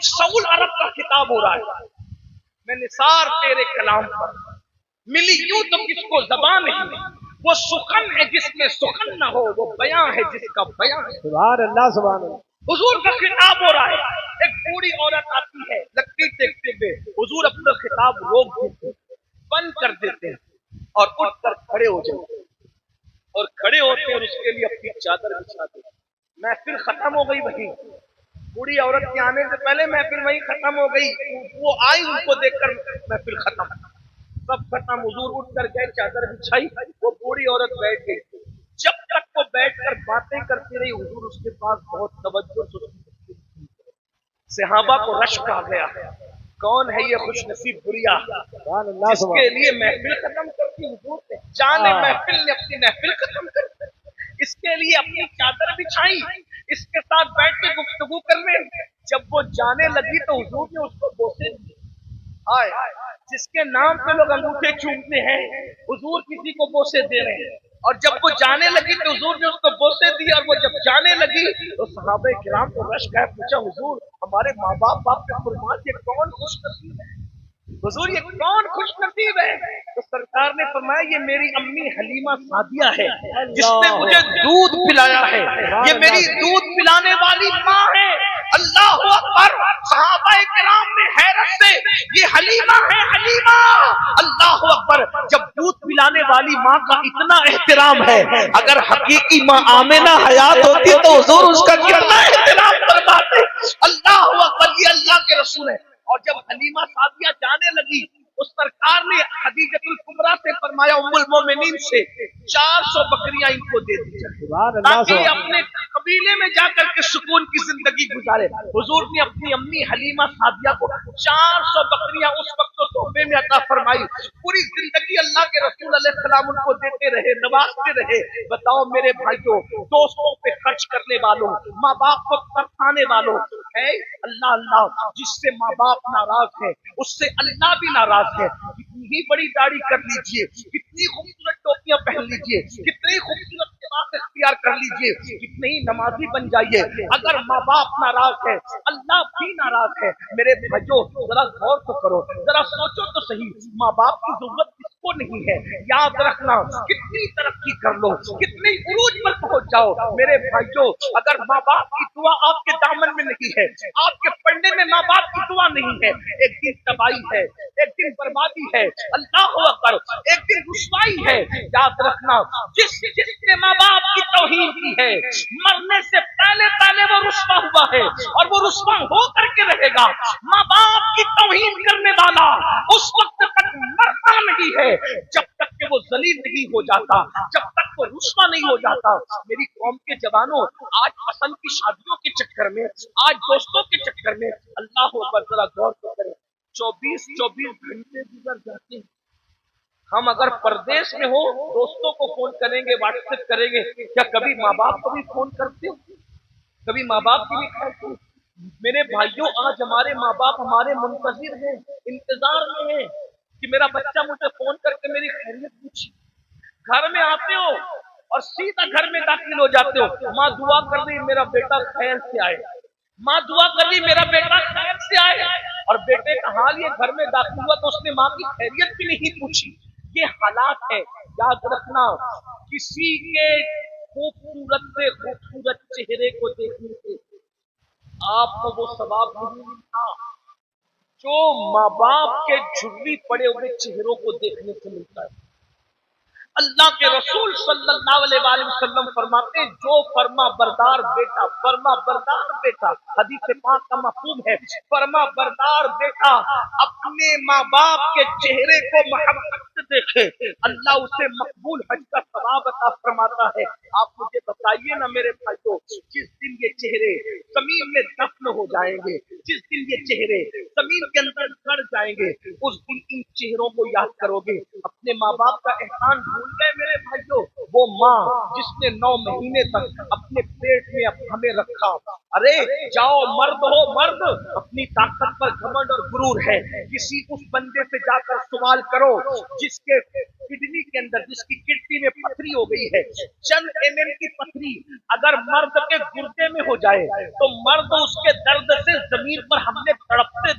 अक्सउल अरब का खिताब हो रहा है। मैं निसार तेरे कलाम पर मिली यूं तो किसको जबान नहीं, वो सुखन है जिसमें सुखन न हो, वो बयां है जिसका बयां है। सुभान अल्लाह सुभान अल्लाह। हुजूर का खिताब हो रहा है। एक बूढ़ी औरत आती है, लकड़ी देखते हुए हुजूर अपना खिताब रोक देते हैं, बंद कर देते हैं और उठकर खड़े हो जाते हैं और खड़े होते हैं और उसके लिए अपनी चादर बिछा देते हैं। महफिल खत्म हो गई वहीं, बूढ़ी औरत के आने से पहले महफिल वहीं खत्म हो गई। वो आई, उनको देखकर महफिल खत्म, सब खत्म। हुजूर उठ कर गए, चादर बिछाई, वो बूढ़ी औरत बैठ गई। जब तक वो बैठकर बातें करती रही, हुजूर उसके पास बहुत तवज्जो से सुनते। सहाबा को रश्क आ गया, कौन है ये खुश नसीब बुढ़िया जिसके लिए महफिल खत्म करती हुजूर ने, जाने महफिल ने अपनी महफिल खत्म कर दी, इसके लिए अपनी चादर बिछाई, इसके साथ बैठ के गुफ्तगू करने। जब वो जाने लगी तो हुजूर ने उसको बोसे दिए। आए, जिसके नाम पे लोग अंगूठे चूमते हैं, हुजूर किसी को बोसे दे रहे हैं। और जब वो जाने लगी तो हुजूर ने उसको बोसे दिए, और वो जब जाने लगी तो सहाबे किराम को रश गए, पूछा हुजूर हमारे माँ बाप के कुर्बान, ये कौन खुश नसीब है? हुजूर ये कौन खुश नसीब है? तो सरकार ने फरमाया ये मेरी अम्मी हलीमा सादिया है, जिसने मुझे दूध पिलाया है, ये मेरी दूध पिलाने वाली माँ है। अल्लाह अकबर। सहाबाए किराम ने हैरत से, ये हलीमा है, हलीमा, अल्लाह अकबर। जब दूध पिलाने वाली माँ का इतना एहतराम है, अगर हकीकी माँ आमिना हयात होती तो हुजूर उसका कितना एहतराम फरमाते। अल्लाह अकबर, ये अल्लाह के रसूल है। और जब हलीमा सादिया जाने लगी, उस सरकार ने खदीजतुल कुबरा से फरमाया, उम्मुल मोमिनीन से 400 बकरियां इनको दे दी ताकि अपने कबीले में जाकर के सुकून की जिंदगी गुजारे। हुजूर ने अपनी अम्मी हलीमा सादिया को 400 बकरियां उस वक्त तो तोहफे में अता फरमाई। पूरी जिंदगी अल्लाह के रसूल अलैहिस्सलाम उनको देते रहे, नवाजते रहे। बताओ मेरे भाइयों, दोस्तों पे खर्च करने वालों, माँ बाप को तरसाने वालों, है अल्लाह अल्लाह, जिससे माँ बाप नाराज है उससे अल्लाह भी नाराज है। कितनी ही बड़ी दाढ़ी कर लीजिए, कितनी खूबसूरत टोपियां पहन लीजिए, कितनी खूबसूरत लिबास इख्तियार कर लीजिए, कितने ही नमाजी बन जाइए, अगर माँ बाप नाराज है अल्लाह भी नाराज है। मेरे भाइयों जरा गौर तो करो, जरा सोचो तो सही, माँ बाप की जरूरत किसको नहीं है? याद रखना, कितनी तरक्की कर लो, कितनी उरूज पर पहुंच जाओ, मेरे भाइयों अगर माँ बाप की दुआ आपके दामन में नहीं है, आपके पढ़ने में माँ बाप की दुआ नहीं है, एक दिन तबाही है, एक दिन बर्बादी है, अल्लाह अकबर, एक दिन रुसवाई है। याद रखना, जिसने माँ बाप की तौहीन की है, मरने से पहले पहले वो रुसवा हुआ है और वो रुसवा हो करके रहेगा। माँ बाप की तौहीन करने वाला उस वक्त तक मरता नहीं है जब तक कि वो जलील नहीं हो जाता, जब तक वो रुसवा नहीं हो जाता। मेरी कौम के जवानों, आज पसंद की शादियों के चक्कर में, आज दोस्तों के चक्कर में, अल्लाह अकबर जरा गौर तो करें, 24 घंटे गुजर जाते हैं। हम अगर परदेश में हो, दोस्तों को फोन करेंगे, व्हाट्सएप करेंगे, क्या कभी माँ बाप को भी फोन करते हो? कभी माँ बाप की भी करते हो? मेरे भाइयों आज हमारे माँ बाप हमारे मुंतजिर हैं, इंतजार में हैं कि मेरा बच्चा मुझे फोन करके मेरी खैरियत पूछे। घर में आते हो और सीधा घर में दाखिल हो जाते हो, माँ दुआ कर दी मेरा बेटा खैर से आए, माँ दुआ कर दी मेरा बेटा खैर से आए, और बेटे का हाल ये घर में दाखिल हुआ तो उसने माँ की खैरियत भी नहीं पूछी। ये हालात है। याद रखना, किसी के खूबसूरत से खूबसूरत चेहरे को देखने से आपको वो सवाब नहीं मिलता जो माँ बाप के झुर्री पड़े हुए चेहरों को देखने से मिलता है। अल्लाह के रसूल सल्लल्लाहु अलैहि वसल्लम फरमाते, जो फरमा बरदार बेटा, फरमा बरदार बेटा, हदीस पाक का मफहूम है, फरमा बरदार बेटा अपने माँ बाप के चेहरे को मोहब्बत से देखे, अल्लाह उसे मकबूल हज का सवाब अता फरमाता है। आप मुझे बताइए ना मेरे भाइयों, जिस दिन ये चेहरे जमीन में दफन हो जाएंगे, जिस दिन ये चेहरे जमीन के अंदर गड़ जाएंगे, उस दिन इन चेहरों को याद करोगे। अपने माँ बाप का एहसान भूल गए मेरे भाइयों? वो माँ जिसने 9 महीने तक अपने पेट में हमें रखा। अरे जाओ मर्द हो मर्द, अपनी ताकत पर घमंड और गुरूर है, किसी उस बंदे से जाकर सवाल करो जिसके किडनी के अंदर, जिसकी किडनी में पथरी हो गई है, चंद एमएम की पथरी अगर मर्द के गुर्दे में हो जाए तो मर्द उसके दर्द से जमीन पर हमने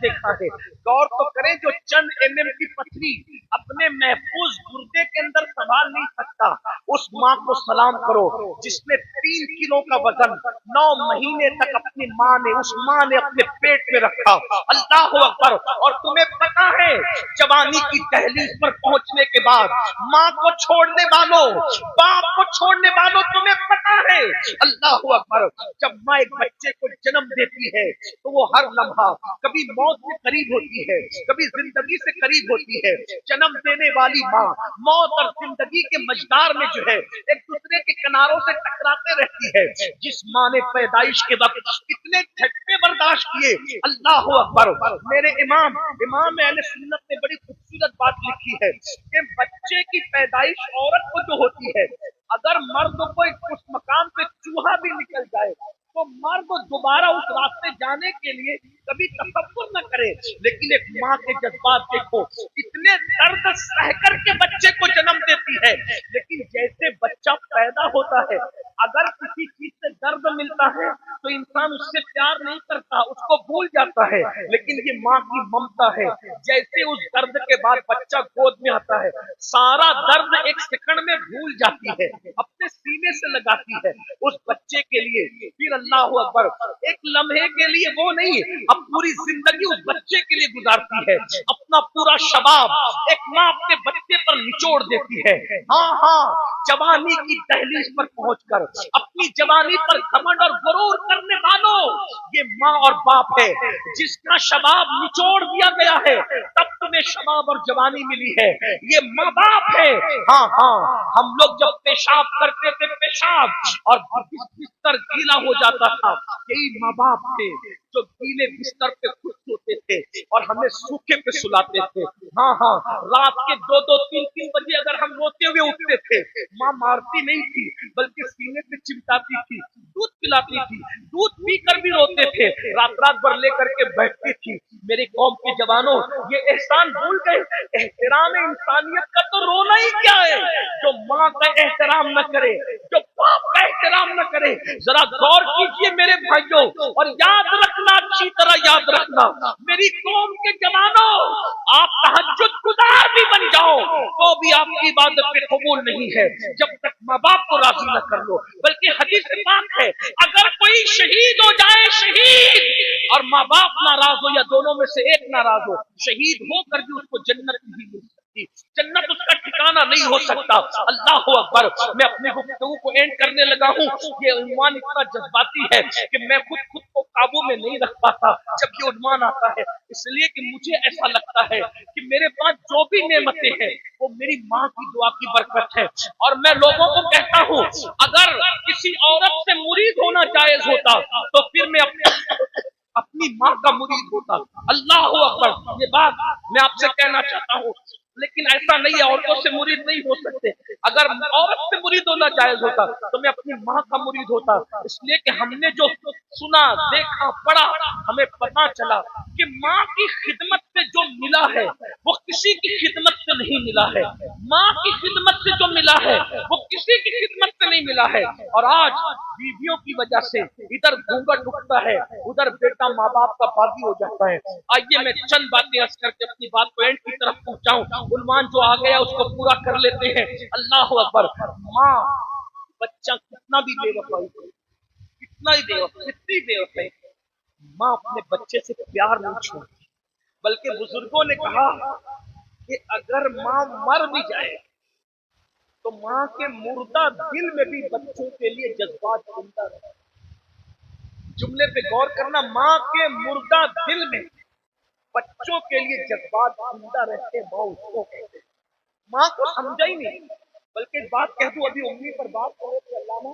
देखा है। गौर तो करें, जो चंद एमएम की पथरी अपने महफूज गुर्दे के अंदर संभाल नहीं सकता, उस माँ को सलाम करो जिसने 3 किलो का वजन 9 महीने तक अपनी माँ ने, उस माँ ने अपने पेट में रखा। अल्लाह अकबर। और तुम्हें पता है, जवानी की दहलीज पर पहुंचने के बाद माँ को छोड़ने वालों, बाप को छोड़ने वालों, तुम्हें पता है, अल्लाह अकबर, जब माँ एक बच्चे को जन्म देती है तो वो हर लम्हा कभी मौत से करीब होती है, कभी जिंदगी से करीब होती है। जन्म देने वाली माँ मौत और जिंदगी के मझधार में जो है एक दूसरे के किनारों से टकराते रहती है। जिस माँ ने पैदाइश के वक्त इतने झटके बर्दाश्त किए, अल्लाह अकबर। मेरे इमाम अहले सुन्नत ने बड़ी खूबसूरत बात लिखी है कि बच्चे की पैदाइश औरत को जो होती है, अगर मर्द को उस मकाम पे चूहा भी निकल जाए तो मर्द दोबारा उस रास्ते जाने के लिए कभी तसव्वुर न करे। लेकिन एक माँ के जज्बात देखो, इतने दर्द सह करके बच्चे को जन्म देती है, लेकिन जैसे बच्चा पैदा होता है, अगर किसी चीज से दर्द मिलता है तो इंसान उससे प्यार नहीं करता, उसको भूल जाता है। लेकिन ये माँ की ममता है, जैसे उस दर्द के बाद बच्चा गोद में आता है, सारा दर्द एक सेकंड में भूल जाती है, अपने सीने से लगाती है उस बच्चे के लिए। फिर अल्लाह अकबर, एक लम्हे के लिए वो नहीं, अब पूरी जिंदगी उस बच्चे के लिए गुजारती है। अपना पूरा शबाब एक माँ अपने बच्चे पर निचोड़ देती है। हाँ, जवानी की दहलीज पर पहुंचकर अपनी जवानी पर घमंड और गुरूर करने वालों, ये माँ और बाप है जिसका शबाब निचोड़ दिया गया है, तब तुम्हें शबाब और जवानी मिली है। ये माँ बाप है। हाँ, हम लोग जब पेशाब करते थे, पेशाब और बिस्तर गीला हो जाता था, यही माँ बाप थे जो गीले बिस्तर पे खुद सोते थे और हमें सूखे पे सुलाते थे। हाँ, रात के 2-2, 3-3 बजे अगर हम रोते हुए उठते थे, माँ मारती नहीं थी बल्कि सीने पे चिमटाती थी, दूध पिलाती थी, दूध पीकर भी रोते थे, रात भर लेकर के बैठती थी। मेरे कौम के जवानों, ये एहसान भूल गए। एहतराम इंसानियत का तो रोना ही क्या है, जो माँ का एहतराम न करे, जो बाप का एहतराम न करे। जरा गौर कीजिए मेरे भाइयों, और याद रखना, अच्छी तरह याद रखना, मेरी कौम के जवानों, आप तहज्जुद गुजार भी बन जाओ तो भी आपकी इबादत पे कबूल नहीं है जब तक माँ बाप को राजी न कर लो। बल्कि हदीस पाक है, अगर कोई शहीद हो जाए, शहीद, और माँ बाप नाराज हो या दोनों में से एक नाराज हो, शहीद होकर भी उसको जन्नत नहीं मिल सकती, जन्नत उसका ठिकाना नहीं हो सकता। अल्लाह अकबर। मैं अपने गुफ्तगू को एंड करने लगा हूँ। ये उन्वान इतना जज्बाती है कि मैं खुद को काबू में नहीं रख पाता जब ये उन्वान आता है, इसलिए कि मुझे ऐसा लगता है कि मेरे पास जो भी नेमतें हैं वो मेरी माँ की दुआ की बरकत है। और मैं लोगों को कहता हूँ, अगर किसी औरत से मुरीद होना जायज होता तो फिर मैं अपनी माँ का मुरीद होता। अल्लाह अकबर। ये बात मैं आपसे कहना चाहता हूँ, लेकिन ऐसा नहीं है, औरतों से मुरीद नहीं हो सकते। अगर औरत से मुरीद होना जायज होता तो मैं अपनी माँ का मुरीद होता, इसलिए कि हमने जो सुना, देखा, पढ़ा, हमें पता चला कि माँ की खिदमत से जो मिला है वो किसी की खिदमत से नहीं मिला है। माँ की खिदमत से जो मिला है वो किसी की खिदमत से नहीं मिला है। और आज बीवियों की वजह से इधर घूंघट उठता है, उधर बेटा माँ बाप का बागी हो जाता है। आइए मैं चंद बातें अर्ज करके अपनी बात को एंड की तरफ पहुंचाऊं। उन्वान जो आ गया उसको पूरा कर लेते हैं। अल्लाह अकबर। माँ, बच्चा कितना भी बेवफाई, कितना ही बेवफाई, कितनी बेवफाई, माँ अपने बच्चे से प्यार नहीं छोड़ती। बल्कि बुजुर्गों ने कहा कि अगर माँ मर भी जाए तो माँ के मुर्दा दिल में भी बच्चों के लिए जज्बात जिंदा रहे। जुमले पे गौर करना, माँ के मुर्दा दिल में बच्चों के लिए जज्बात जिंदा रहते, माँ उसको कहते। माँ को समझा ही नहीं। बल्कि एक बात कह दूं, अभी उम्मी पर बात करें तो अल्लामा,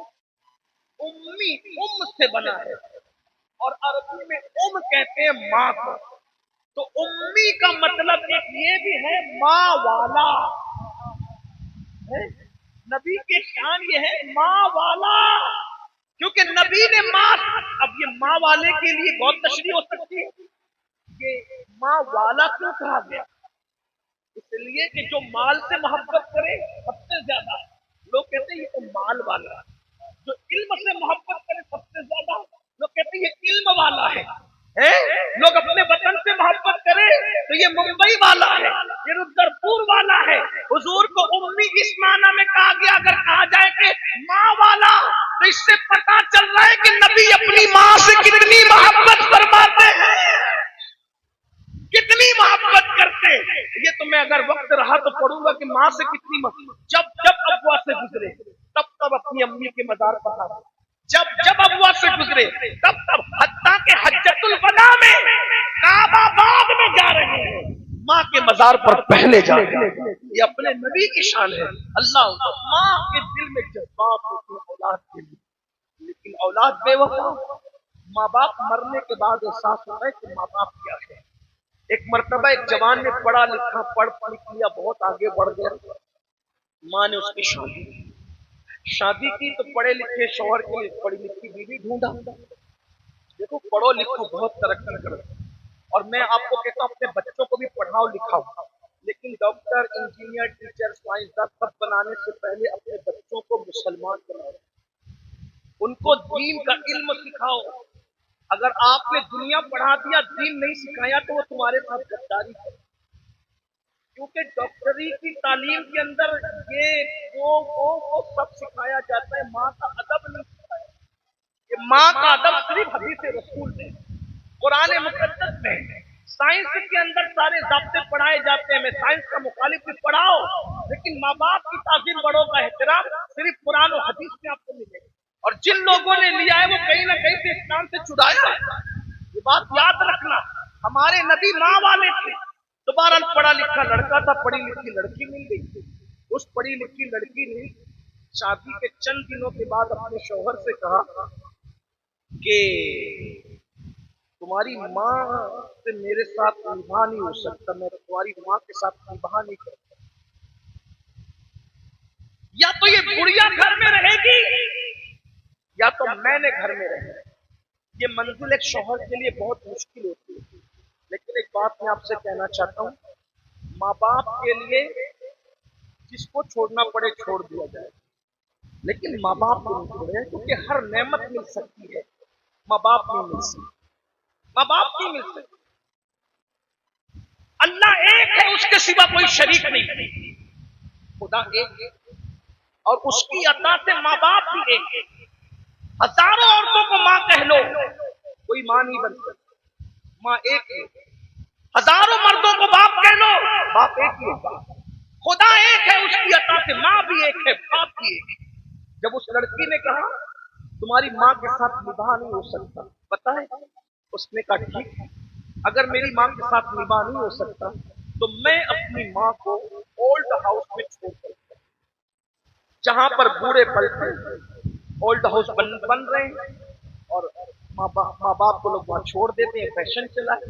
उम्मी से बना है और अरबी में कहते हैं माँ को। तो उम्मी का मतलब एक ये भी है माँ वाला है। नबी के शान ये है माँ वाला, क्योंकि नबी ने माँ, अब ये माँ वाले के लिए बहुत तशरीह हो सकती है, ये माँ वाला क्यों कहा गया? इसलिए कि जो माल से मोहब्बत करे सबसे ज्यादा, लोग कहते हैं ये तो माल वाला है। जो इल्म से मोहब्बत करे सबसे ज्यादा, लोग कहते हैं ये इल्म वाला है। लोग अपने वतन سے محبت کرے تو یہ ممبئی والا ہے، یہ رودرپور والا ہے۔ حضور کو امی اس معنی میں کہا گیا، اگر کہا جائے کہ ماں والا، تو اس سے پتا چل رہا ہے کہ نبی اپنی ماں سے کتنی محبت فرماتے ہیں، کتنی محبت کرتے ہیں۔ یہ تو میں اگر وقت رہا تو پڑھوں گا کہ ماں سے کتنی محبت۔ جب ابوا سے گزرے تب اپنی امی کے مزار پر آئے، جب ابوا سے گزرے تب حتیٰ کہ حجۃ الوداع میں کعبہ آباد میں جا رہے ہیں، ماں کے مزار پر پہلے جا رہے ہیں۔ یہ اپنے نبی کی شان ہے۔ اللہ ماں کے دل میں جذبات ہوتے ہیں اولاد کے لیے، لیکن اولاد بے وفا، ماں باپ مرنے کے بعد احساس ہوتا ہے کہ ماں باپ کیا ہے۔ ایک مرتبہ ایک جوان نے پڑھا لکھا، پڑھ لیا، بہت آگے بڑھ گیا، ماں نے اس کی شادی کی تو پڑھے لکھے شوہر کے لیے پڑھی لکھی بیوی ڈھونڈا۔ دیکھو پڑھو لکھو بہت ترقی کرو، اور میں آپ کو کہتا ہوں اپنے بچوں کو بھی پڑھاؤ لکھاؤ، لیکن ڈاکٹر انجینئر ٹیچر سائنسداں سب بنانے سے پہلے اپنے بچوں کو مسلمان بناؤ، ان کو دین کا علم سکھاؤ۔ اگر آپ نے دنیا پڑھا دیا، دین نہیں سکھایا تو وہ تمہارے ساتھ غداری ہے، کیونکہ ڈاکٹری کی تعلیم کے اندر یہ وہ سب سکھایا جاتا ہے، ماں کا ادب نہیں سکھایا۔ یہ ماں کا ادب صرف حدیث رسول میں، قرآن مقدس میں، سائنس کے اندر سارے ضابطے پڑھائے جاتے ہیں۔ میں سائنس کا مخالف بھی پڑھاؤ، لیکن ماں باپ کی تعظیم، بڑوں کا احترام صرف قرآن و حدیث میں آپ کو ملے گا۔ اور جن لوگوں نے لیا ہے وہ کہیں نہ کہیں سے اسلام سے چھڑایا ہے، یہ بات یاد رکھنا۔ ہمارے نبی ماں والے تھے، دوبارہ پڑھا لکھا لڑکا تھا، پڑھی لکھی لڑکی مل گئی۔ اس پڑھی لکھی لڑکی نے شادی کے چند دنوں کے بعد اپنے شوہر سے کہا کہ تمہاری ماں سے میرے ساتھ نباہ نہیں ہو سکتا، میں تمہاری ماں کے ساتھ نباہ نہیں کر سکتا، یا تو یہ بڑھیا گھر میں رہے گی یا تو میں نے گھر میں رہنا۔ یہ منزل ایک شوہر کے لیے بہت مشکل ہوتی ہے، لیکن ایک بات میں آپ سے کہنا چاہتا ہوں، ماں باپ کے لیے جس کو چھوڑنا پڑے چھوڑ دیا جائے، لیکن ماں باپ کو نہیں چھوڑے، کیونکہ ہر نعمت مل سکتی ہے، ماں باپ نہیں مل سکتی، ماں باپ نہیں مل سکتی۔ اللہ ایک ہے، اس کے سوا کوئی شریک نہیں، خدا ایک ہے اور اس کی عطا سے ماں باپ بھی ایک ہے۔ ہزاروں عورتوں کو ماں کہہ لو، کوئی ماں نہیں بن سکتی، ماں ایک ہے۔ ہزاروں مردوں کو باپ کہہ لو، باپ ایک ہی ہے، خدا ایک ہے، اس کی عطا سے ماں بھی ایک ہے، باپ بھی ایک ہے۔ جب اس لڑکی نے کہا تمہاری ماں کے ساتھ نباہ نہیں ہو سکتا، پتہ ہے اس نے کہا ٹھیک ہے، اگر میری ماں کے ساتھ نباہ نہیں ہو سکتا تو میں اپنی ماں کو اولڈ ہاؤس میں چھوڑ سکتا ہوں، جہاں پر بوڑھے پلتے، اولڈ ہاؤس بن رہے ہیں اور ماں باپ کو لوگ وہاں چھوڑ دیتے ہیں، فیشن چلا ہے،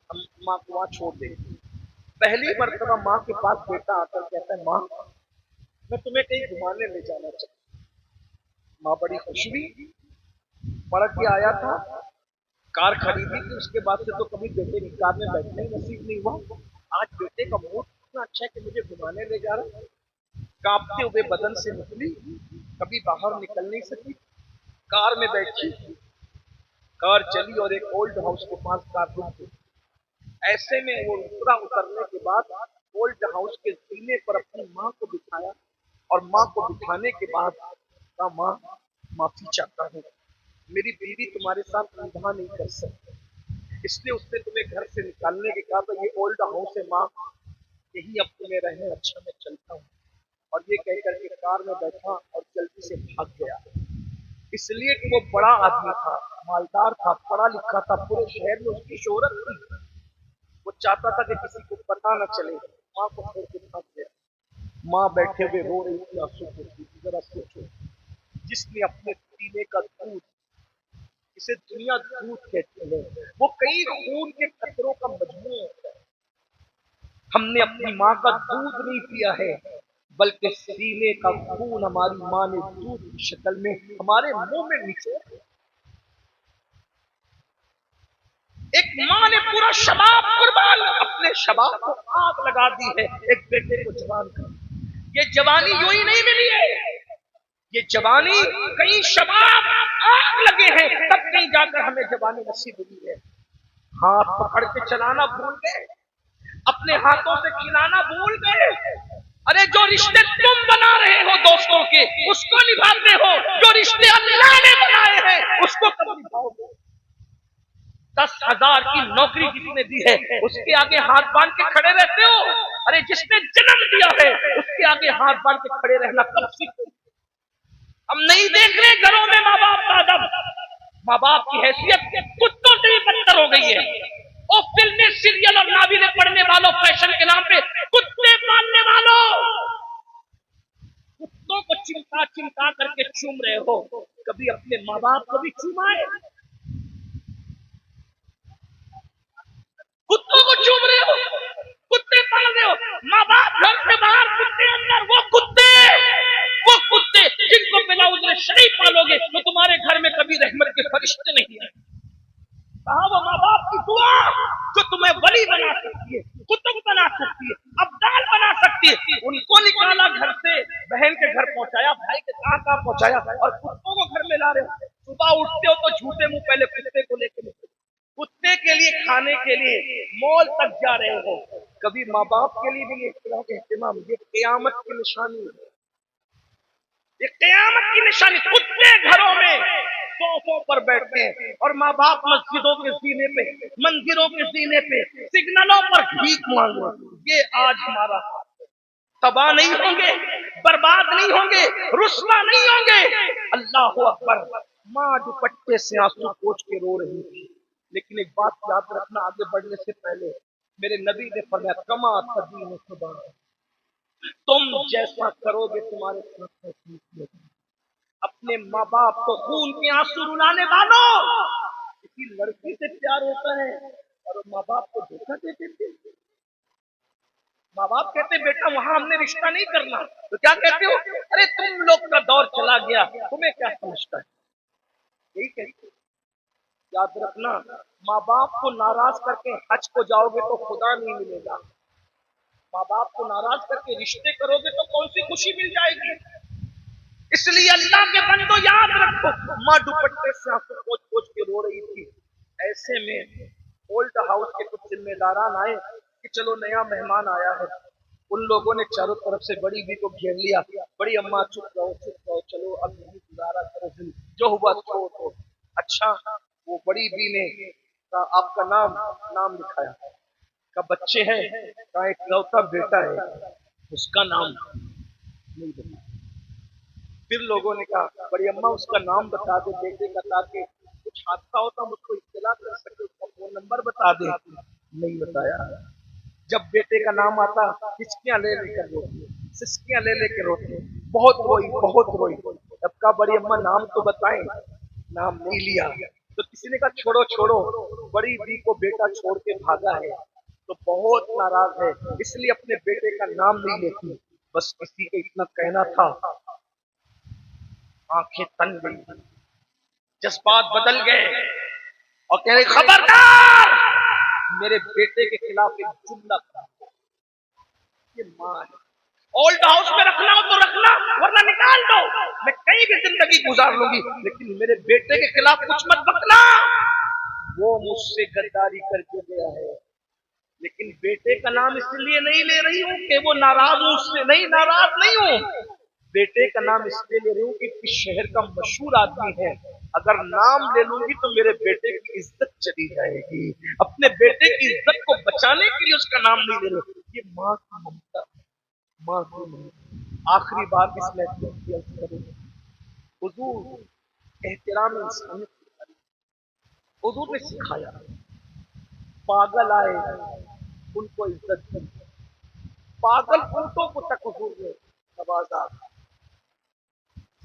ہم ماں کو وہاں چھوڑ دیتے ہیں۔ پہلی مرتبہ ماں کے پاس بیٹا آ کر کہتا ہے ماں میں تمہیں کہیں گھمانے لے جانا چاہتا ہوں۔ ماں بڑی خوش ہوئی، پڑھ کے آیا تھا، کار خریدی تھی، اس کے بعد سے تو کبھی بیٹے کی کار میں بیٹھنے نصیب نہیں ہوا۔ آج بیٹے کا موڈ اتنا اچھا ہے کہ مجھے گھمانے لے جا رہا ہے، کانپتے ہوئے بدن سے نکلی، کبھی باہر نکل نہیں سکی، کار میں بیٹھی، کار چلی اور ایک اولڈ ہاؤس کے پاس کار رک گئی۔ ایسے میں وہ اترنے کے بعد اولڈ ہاؤس کے زینے پر اپنی ماں کو بٹھایا اور ماں کو بٹھانے کے بعد کہا ماں معافی چاہتا ہوں، میری بیوی تمہارے ساتھ نباہ نہیں کر سکتی، اس لیے اس نے تمہیں گھر سے نکالنے کے کہا، تو یہ اولڈ ہاؤس ہے ماں، یہی اب تمہیں رہنے، اچھا میں چلتا ہوں۔ اور یہ کہہ کر کے کار میں بیٹھا اور جلدی سے بھاگ گیا، اس لیے کہ وہ بڑا آدمی تھا، مالدار تھا، پڑھا لکھا تھا، پورے شہر میں اس کی شہرت تھی، وہ چاہتا تھا کہ کسی کو پتہ نہ چلے، ماں کو چھوڑ کے بھاگ گیا۔ ماں بیٹھے ہوئے رو رہی تھی، آنسو پوچھی تھی، ذرا سوچو، جس نے اپنے پینے کا دودھ، اسے دنیا دودھ کہتے ہیں، وہ کئی خون کے قطروں کا مجموعہ ہوتا ہے، ہم نے اپنی ماں کا دودھ نہیں پیا ہے، بلکہ سینے کا خون ہماری ماں نے دودھ کی شکل میں ہمارے منہ میں نچوڑ دیا۔ ایک ماں نے پورا شباب قربان، اپنے شباب کو آگ لگا دی ہے ایک بیٹے کو جوان کر۔ یہ جوانی یوں ہی نہیں ملی ہے، یہ جوانی کئی شباب آگ لگے ہیں تب کہیں جا کر ہمیں جوانی نصیب ہوئی ہے۔ ہاتھ پکڑ کے چلانا بھول گئے, اپنے ہاتھوں سے کھلانا بھول گئے. ارے جو رشتے تم بنا رہے ہو دوستوں کے اس کو نبھاتے ہو, جو رشتے اللہ نے بنائے ہیں اس کو کب نبھاؤ گے؟ 10,000 کی نوکری جس نے دی ہے اس کے آگے ہاتھ باندھ کے کھڑے رہتے ہو. ارے جس نے جنم دیا ہے اس کے آگے ہاتھ باندھ کے کھڑے رہنا کب سیکھو؟ ہم نہیں دیکھ رہے گھروں میں ماں باپ کا ادب, ماں باپ کی حیثیت کتوں سے بھی بدتر ہو گئی ہے. اور فلمیں, سیریل اور ناولیں پڑھنے والوں, فیشن کے نام پہ کتے پالنے والوں, کتوں کو چمٹا چمٹا کر کے چوم رہے ہو, کبھی اپنے ماں باپ کو بھی چومائے. کتوں کو چوم رہے ہو, کتے پال رہے ہو, ماں باپ گھر سے باہر, کتے اندر. وہ کتے جن کو بلا عذر شریف پالو گے تو تمہارے گھر میں کبھی رحمت کے فرشتے نہیں آئے. کہا وہ ماں باپ کی دعا جو تمہیں ولی بنا سکتی ہے, قطب بنا سکتی ہے, ابدال بنا سکتی ہے, ان کو نکالا گھر سے, بہن کے گھر پہنچایا, بھائی کے کہاں پہنچایا, اور کتوں کو گھر میں لا رہے ہو. صبح اٹھتے ہو تو جھوٹے منہ پہلے کتے کو لے کے نکلے, کتے کے لیے کھانے کے لیے مول تک جا رہے ہو. کبھی ماں باپ کے لیے بھی اہتمام, یہ قیامت کی نشانی ہے, یہ قیامت کی نشانی. کتے گھروں میں صوفوں پر بیٹھتے ہیں اور ماں باپ مسجدوں کے سینے پہ, مندروں کے سینے پہ, سگنلوں پر بھیک مانگو. یہ آج ہمارا تباہ نہیں ہوں گے, برباد نہیں ہوں گے, رسوا نہیں ہوں گے. اللہ اکبر. ماں دوپٹے سے آنسو پوچھ کے رو رہی تھی, لیکن ایک بات یاد رکھنا, آگے بڑھنے سے پہلے میرے نبی نے فرمایا کما تدین خدا, تم جیسا کرو گے تمہارے ساتھ. اپنے ماں باپ کو خون کے آنسو رلانے والوں, کسی لڑکی سے پیار ہوتا ہے اور ماں باپ کو دھوکہ دے دیتے. ماں باپ کہتے بیٹا وہاں ہم نے رشتہ نہیں کرنا, تو کیا کہتے ہو, ارے تم لوگ کا دور چلا گیا, تمہیں کیا سمجھتا ہے. یہی کہتے. یاد رکھنا, ماں باپ کو ناراض کر کے حج کو جاؤ گے تو خدا نہیں ملے گا. ماں باپ کو ناراض کر کے رشتے کرو گے تو کون سی خوشی مل جائے گی. اس لیے اللہ کے بندو یاد رکھو, ماں دوپٹے سے آنسو پوچھ پوچھ کے رو رہی تھی. ایسے میں اولڈ ہاؤس کے کچھ ذمہ داران آئے کہ چلو نیا مہمان آیا ہے. ان لوگوں نے چاروں طرف سے بڑی بی کو گھیر لیا. بڑی اماں چپ رہو, چلو اب نہیں گزارا کرو, جو ہوا چھوڑ دو. اچھا, وہ بڑی بی نے آپ کا نام لکھایا, کا بچے ہیں, کا ایک لوتا بیٹا ہے, اس کا نام نہیں بتا. پھر لوگوں نے کہا بڑی اماں اس کا نام بتا دے بیٹے کا, تاکہ کچھ حادثہ ہوتا مجھ کو اطلاع کر سکے, اس کا فون نمبر بتا دے. نہیں بتایا. جب بیٹے کا نام آتا سسکیاں لے لے کر روتی, سسکیاں لے لے کے روتی, بہت روئی بہت روئی. جب کہا بڑی اماں نام تو بتائیں, نام نہیں لیا. تو کسی نے کہا چھوڑو چھوڑو, بڑی بی کو بیٹا چھوڑ کے بھاگا ہے تو بہت ناراض ہے, اس لیے اپنے بیٹے کا نام نہیں لیتی. بس کسی کا اتنا کہنا تھا, آنکھیں تن گئی, جذبات بدل گئے, اور کہہ رہے خبردار میرے بیٹے کے خلاف ایک جملہ تھا. یہ ماں ہے, اولڈ ہاؤس میں رکھنا ہو تو رکھنا, ورنہ نکال دو, میں کہیں بھی زندگی گزار لوں گی, لیکن میرے بیٹے کے خلاف کچھ مت بکنا. وہ مجھ سے غداری کر کے گیا ہے, لیکن بیٹے کا نام اس لیے نہیں لے رہی ہوں کہ وہ ناراض ہوں, اس سے نہیں, ناراض نہیں ہوں. بیٹے کا نام اس لیے لے رہی ہوں کہ اس شہر کا مشہور آدمی ہے, اگر نام لے لوں گی تو میرے بیٹے کی عزت چلی جائے گی. اپنے بیٹے کی عزت کو بچانے کے لیے اس کا نام نہیں لے رہی. یہ ماں کی ممتا, ماں کی ممتا. آخری بات اس میں حضور احترام انسانیت, حضور نے سکھایا, پاگل آئے ان کو عزت دی, پاگل پنٹوں کو تک حضور نے نوازا.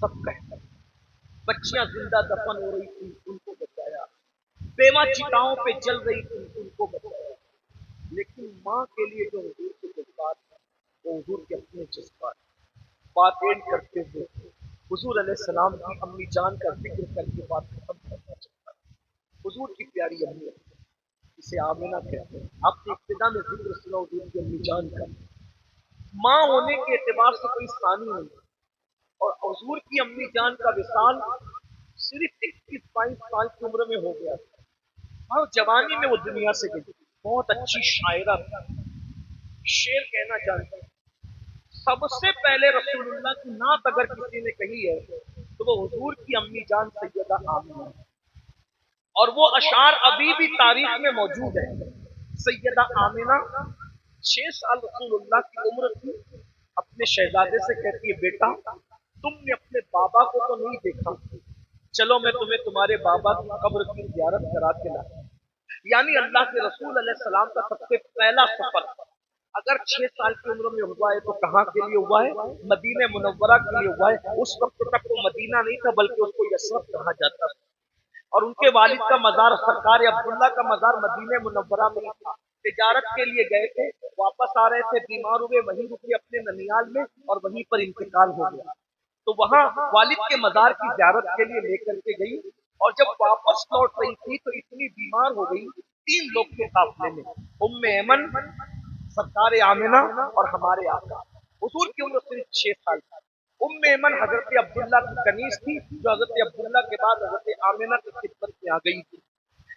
سب کہتے, بچیاں زندہ دفن ہو رہی تھی ان کو بچایا, بیوہ چتاؤں پہ جل رہی تھی ان کو بچایا. لیکن ماں کے لیے جو حضور کے جذبات ہیں وہ حضور کے اپنے جذبات. بات اینڈ کرتے ہوئے حضور علیہ السلام کی امی جان کا ذکر کر کے بات ختم کرنا چاہتا ہے. حضور کی پیاری امی, اسے آمینہ کہتے ہیں. آپ نے ابتدا میں ذکر سنا حضور کی امی جان کا, ماں ہونے کے اعتبار سے کوئی ثانی نہیں, اور حضور کی امی جان کا وصال صرف 21-22 سال کی عمر میں ہو گیا تھا. اور जवानी में वो दुनिया से गई। बहुत अच्छी शायरा थी, शेर कहना जानती। सबसे पहले रसूलुल्लाह की नात अगर किसी ने कही है तो वो हुजूर की अम्मी जान सैयदा आमिना है। और वो अशार अभी भी तारीख में मौजूद है। सैयदा आमिना 6 साल रसूलुल्लाह की उम्र थी, अपने शहजादे से कहती है, बेटा तुमने अपने बाबा को तो नहीं देखा, चलो मैं तुम्हें तुम्हारे बाबा की कब्र की ज़ियारत करा के लाता हूं। यानी अल्लाह के रसूल अलैहिस्सलाम का सबसे पहला सफर अगर 6 साल की उम्र में हुआ है तो कहाँ के लिए हुआ है? मदीने मुनव्वरा के लिए हुआ है। उस वक्त तक वो मदीना नहीं था बल्कि उसको यसरब कहा जाता था। और उनके वालिद का मजार सरकार अब्दुल्ला का मजार मदीने मुनव्वरा में ही था। तिजारत के लिए गए थे, वापस आ रहे थे, बीमार हुए, वहीं रुके अपने ननियाल में और वहीं पर इंतकाल हो गया। तो वहां वालिद के मजार की ज़ियारत के लिए लेकर के गई और जब वापस लौट रही थी तो इतनी बीमार हो गई, 3 लोग थे काफिले में, उम्मे ऐमन, सरकार आमिना और हमारे आका। हुजूर की उम्र सिर्फ 6 साल थी। उम्मे ऐमन हजरत अब्दुल्ला की कनीज थी जो हजरत अब्दुल्ला के बाद हजरत आमिना की खिदमत में आ गई थी।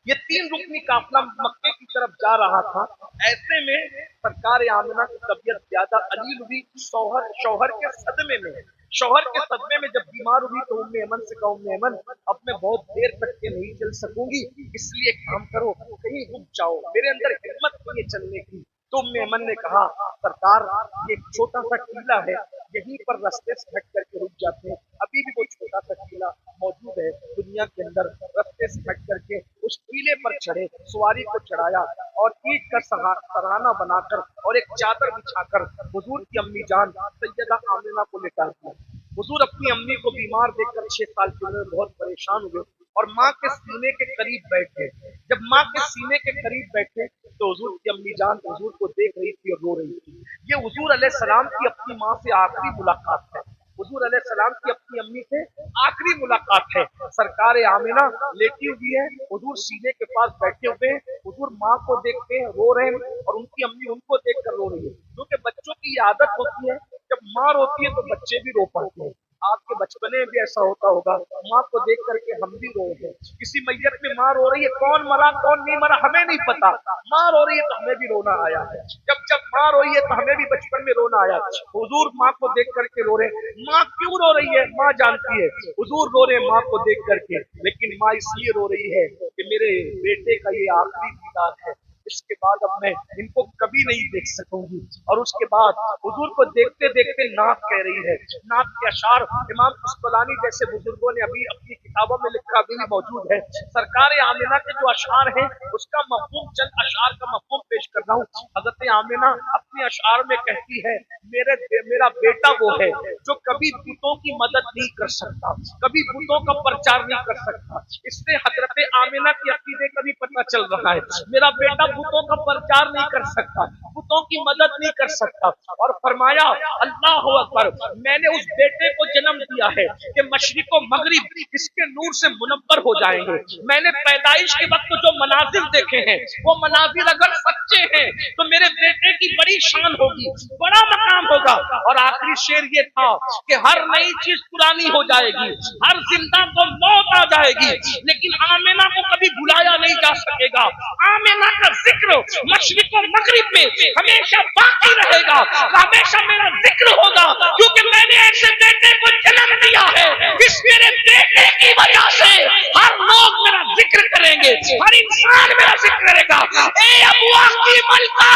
ये 3 रुकनी काफिला मक्के की तरफ जा रहा था। ऐसे में सरकार आमिना की तबीयत ज्यादा अलील हुई, शौहर के सदमे में, शौहर के सदमे में जब बीमार हुई तो उम्मे ऐमन से कहा, उम्मे ऐमन अब मैं बहुत देर तक के नहीं चल सकूंगी, इसलिए काम करो कहीं रुक जाओ, मेरे अंदर हिम्मत नहीं है चलने की। तो उम्मे ऐमन ने कहा, सरकार ये छोटा सा टीला है, यहीं पर रास्ते से हट करके रुक जाते हैं। अभी भी वो छोटा सा टीला मौजूद है दुनिया के अंदर। रास्ते से हट करके उस टीले पर चढ़े, सवारी को चढ़ाया और ईंट का सराहना बनाकर और एक चादर बिछाकर हुजूर की अम्मी जान सैयदा आमिना को लेकर दिया। हुजूर अपनी अम्मी को बीमार देखकर 6 साल की उम्र में बहुत परेशान हुए और माँ के सीने के करीब बैठे। जब माँ के सीने के करीब बैठे तो हुजूर की अम्मी जान हुजूर को देख रही थी और रो रही थी। ये हुजूर अलैहिस्सलाम की अपनी माँ से आखिरी मुलाकात है। हुजूर अलैहिस्सलाम की अपनी अम्मी से आखिरी मुलाकात है। सरकार आमिना लेटी हुई है, हुजूर सीने के पास बैठे हुए हैं, हुजूर माँ को देखते हैं रो रहे हैं और उनकी अम्मी उनको देखकर रो रही है। क्योंकि बच्चों की ये आदत होती है, जब माँ रोती है तो बच्चे भी रो पड़ते हैं। आपके बचपने में भी ऐसा होता होगा, माँ को देख करके हम भी रोए हैं। किसी मैयत में माँ रो रही है, कौन मरा कौन नहीं मरा हमें नहीं पता, माँ रो रही है तो हमें भी रोना आया है। जब जब माँ रोई है तो हमें भी बचपन में रोना आया। हुजूर माँ को देख करके रो रहे हैं। माँ क्यों रो रही है? माँ जानती है। हुजूर रो रहे माँ को देख करके, लेकिन माँ इसलिए रो रही है कि मेरे बेटे का ये आखिरी दीदार है, इसके बाद अब मैं इनको कभी नहीं देख सकूंगी। और उसके बाद हुजूर को देखते देखते नात कह रही है। नात के अशार इमाम कुस्तलानी जैसे बुजुर्गों ने अभी अपनी किताबों में लिखा, अभी भी मौजूद है। सरकार आमिना के जो अशार हैं उसका मफहूम, चंद अशार का मफहूम पेश कर रहा हूँ। हजरत आमिना अपने अशार में कहती है, मेरा बेटा वो है जो कभी बुतों की मदद नहीं कर सकता, कभी बुतों का प्रचार नहीं कर सकता। इससे हजरत आमिना की अकीदे का भी पता चल रहा है। मेरा बेटा बुतों का प्रचार नहीं कर सकता, बुतों की मदद नहीं कर सकता। और फरमाया, अल्लाह अकबर, मैंने उस बेटे को जन्म दिया है कि मशरिक व मगरिब इसके नूर से मुनव्वर हो जाएंगे। मैंने पैदाइश के वक्त जो मनाजिर देखे हैं वो मनाजिर अगर सच्चे हैं तो मेरे बेटे की बड़ी शान होगी, बड़ा मकाम होगा। और आखिरी शेर ये था कि हर नई चीज पुरानी हो जाएगी, हर जिंदा को मौत आ जाएगी, लेकिन आमिना को कभी भुलाया नहीं जा सकेगा। आमिना का जिक्र मशरिक और मगरिब में हमेशा बाकी रहेगा, हमेशा मेरा जिक्र होगा, क्योंकि मैंने ऐसे बेटे को जन्म दिया है। इस मेरे बेटे की वजह से हर लोग मेरा जिक्र करेंगे, हर इंसान मेरा जिक्र करेगा। ए अबू की मलका,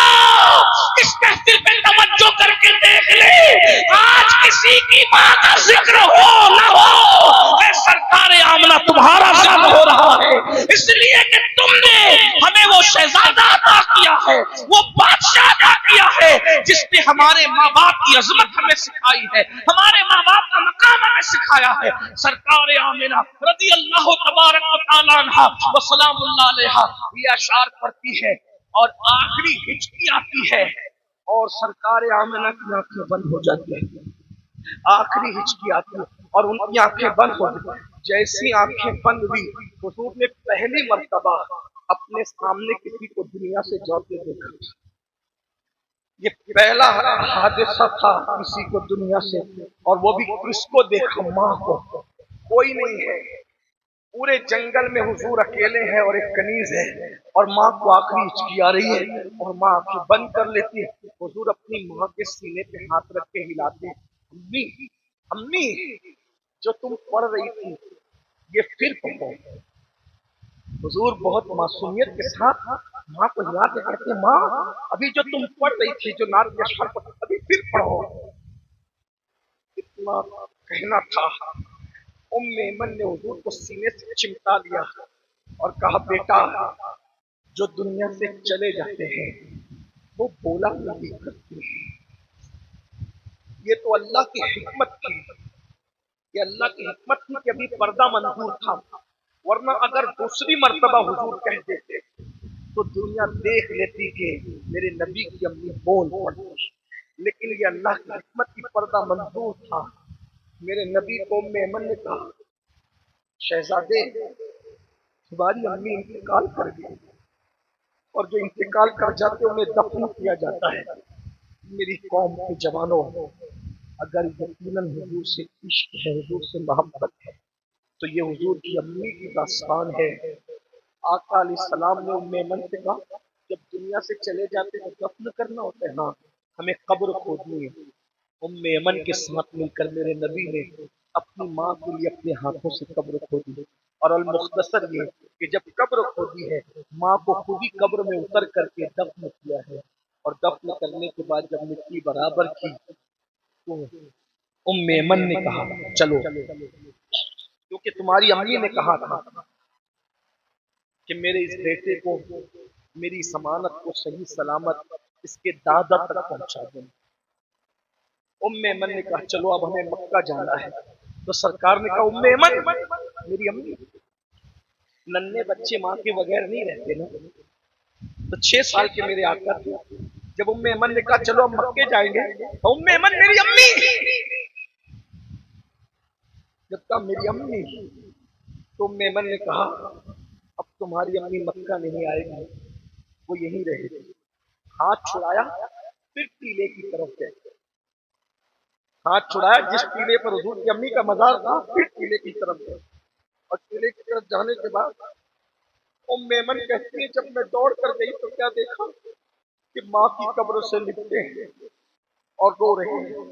इस महफिल पे तवज्जो करके देख ले, आज किसी की माँ का जिक्र हो ना हो, सरकार आमना तुम्हारा जिक्र हो रहा है, इसलिए कि तुमने हमें वो शहजादा अता किया है, वो बादशाह अता किया है जिसने हमारे माँ बाप की अजमत हमें सिखाई है, हमारे माँ बाप का मकाम हमें सिखाया है। सरकार आमिना रज़ी अल्लाह तबारक व तआला अन्हा व सलामुल्लाह अलैहा ये अशार पढ़ती है और आखिरी हिचकी आती है और सरकार आमिना की आंखें बंद हो जाती है। आखिरी हिचकी आती है और उनकी आंखें बंद हो गई। जैसी आंखें बंद हुई, हुजूर ने पहली मर्तबा अपने सामने किसी को दुनिया से जाते देखा। ये पहला हादसा था किसी को दुनिया से, और वो भी किसको देखा? माँ को। कोई नहीं है, पूरे जंगल में हुजूर अकेले हैं और एक कनीज है और माँ को आखिरी हिचकी आ रही है और माँ आंखें बंद कर लेती है। हुजूर अपनी माँ के सीने पे हाथ रख के हिलाते हैं, अम्मी अम्मी जो तुम पढ़ रही थी ये फिर पढ़ो। हुजूर बहुत मासूमियत के साथ माँ को हिला के कहते हैं, माँ अभी जो तुम पढ़ रही थी जो नात के अशफाक अभी फिर पढ़ो। इतना कहना था, उम्मे ऐमन ने हुजूर को सीने से चिमटा लिया और कहा, बेटा जो दुनिया से चले जाते हैं वो बोला नहीं करते। ये तो अल्लाह की हिकमत थी, ये अल्लाह की हिकमत थी कि अभी पर्दा मंजूर था, वरना अगर दूसरी मर्तबा हुजूर कह देते तो दुनिया देख लेती कि मेरे नबी की अम्मी बोल पड़ती। लेकिन ये अल्लाह की हिकमत की पर्दा मंजूर था। मेरे नबी को उम्मे ऐमन ने कहा, शहजादे तुम्हारी अम्मी इंतकाल कर गई और जो इंतकाल कर जाते उन्हें दफन किया जाता है। मेरी कौम के जवानों, अगर यकीनन हुजूर से इश्क है, हुजूर से मोहब्बत है, तो ये हुजूर की अम्मी की दास्तान है। आका अलैहिस्सलाम ने उम्मे ऐमन से कहा, जब दुनिया से चले जाते हैं तो दफन करना होता है, हाँ हमें कब्र खोदनी है। उम्मे ऐमन के साथ मिलकर मेरे नबी ने अपनी माँ के लिए अपने हाथों से कब्र खोदी। और अल मुख्तसर ये कि जब कब्र खोदी है माँ को खुद ही कब्र में उतर करके दफन किया है, और दफन करने के बाद जब मिट्टी बराबर की तो उम्मे ऐमन ने कहा, चलो, क्योंकि तुम्हारी अम्मी ने कहा था कि मेरे इस बेटे को, मेरी समानत को सही सलामत इसके दादा तक पहुंचा दें। उम्मे ऐमन ने कहा, चलो अब हमें मक्का जाना है। तो सरकार ने कहा, उम्मे ऐमन मेरी अम्मी, नन्हे बच्चे माँ के बगैर नहीं रहते ना। तो 6 साल के मेरे आका थे। जब उम्मे ऐमन ने कहा चलो हम मक्के जाएंगे, तो उम्मे ऐमन मेरी अम्मी, जब कहा मेरी अम्मी, तो उम्मे ऐमन ने कहा अब तुम्हारी अम्मी मक्का नहीं आएगी, वो यहीं रहेगी। हाथ छुड़ाया, फिर टीले की तरफ गए। हाथ छुड़ाया, जिस टीले पर हुजूर की अम्मी का मजार था, फिर टीले की तरफ गए। और टीले की तरफ जाने के बाद उम्मे ऐमन कहती है, जब मैं दौड़ कर गई तो क्या देखा कि माँ की कब्र से लिपटे हैं और रो रहे हैं,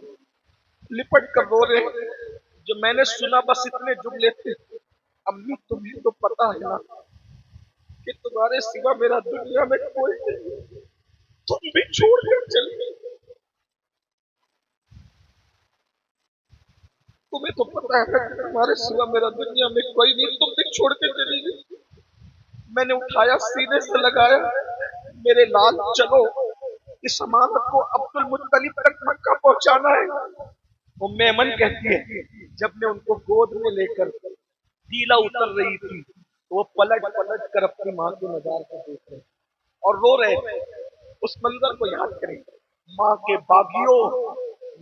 लिपट कर रो रहे हैं। जो मैंने सुना बस इतने जुमले थे, अम्मी तुम्हें तो पता है ना कि तुम्हारे सिवा मेरा दुनिया में कोई नहीं, तुम भी छोड़ कर चली गई। तुम्हें तो पता है कि तुम्हारे सिवा मेरा दुनिया में कोई नहीं, तुम भी छोड़ के चली गई। मैंने उठाया, सीने से लगाया, मेरे लाल चलो, इस अमानत को अब्दुल मुत्तलिब तक मक्का पहुंचाना है। उम्मे ऐमन कहती है, जब मैं उनको गोद में लेकर टीला उतर रही थी तो वो पलट पलट कर अपनी माँ के मजार को देख रहे और रो रहे थे। उस मंजर को याद करें, माँ के बागियों,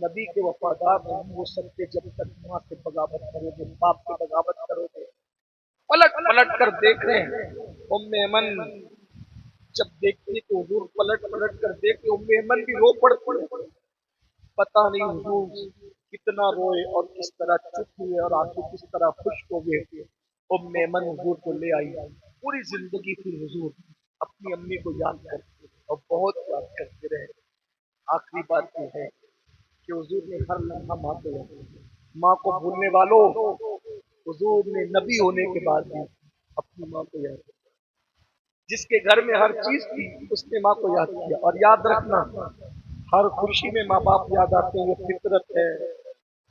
नबी के वफादार नहीं हो सकते जब तक माँ से बगावत करोगे, बाप से बगावत करोगे। पलट पलट कर देख रहे हैं। उम्मे ऐमन जब देखती है तो हुजूर पलट पलट कर देखते, उम्मे ऐमन भी रो पड़ती है। पता नहीं हुजूर कितना रोए और किस तरह चुप हुए और आंसू किस तरह खुश्क हो गए। उम्मे ऐमन हुजूर को ले आई। पूरी जिंदगी फिर हुजूर अपनी अम्मी को याद करते और बहुत याद करते रहे। आखिरी बात यह है कि हुजूर ने हर लम्हा माँ को याद किया। माँ को भूलने वालों, हुजूर ने नबी होने के बाद भी अपनी माँ को याद किया। जिसके घर में हर चीज थी उसने माँ को याद किया। और याद रखना, हर खुशी में माँ बाप याद आते हैं, ये फितरत है।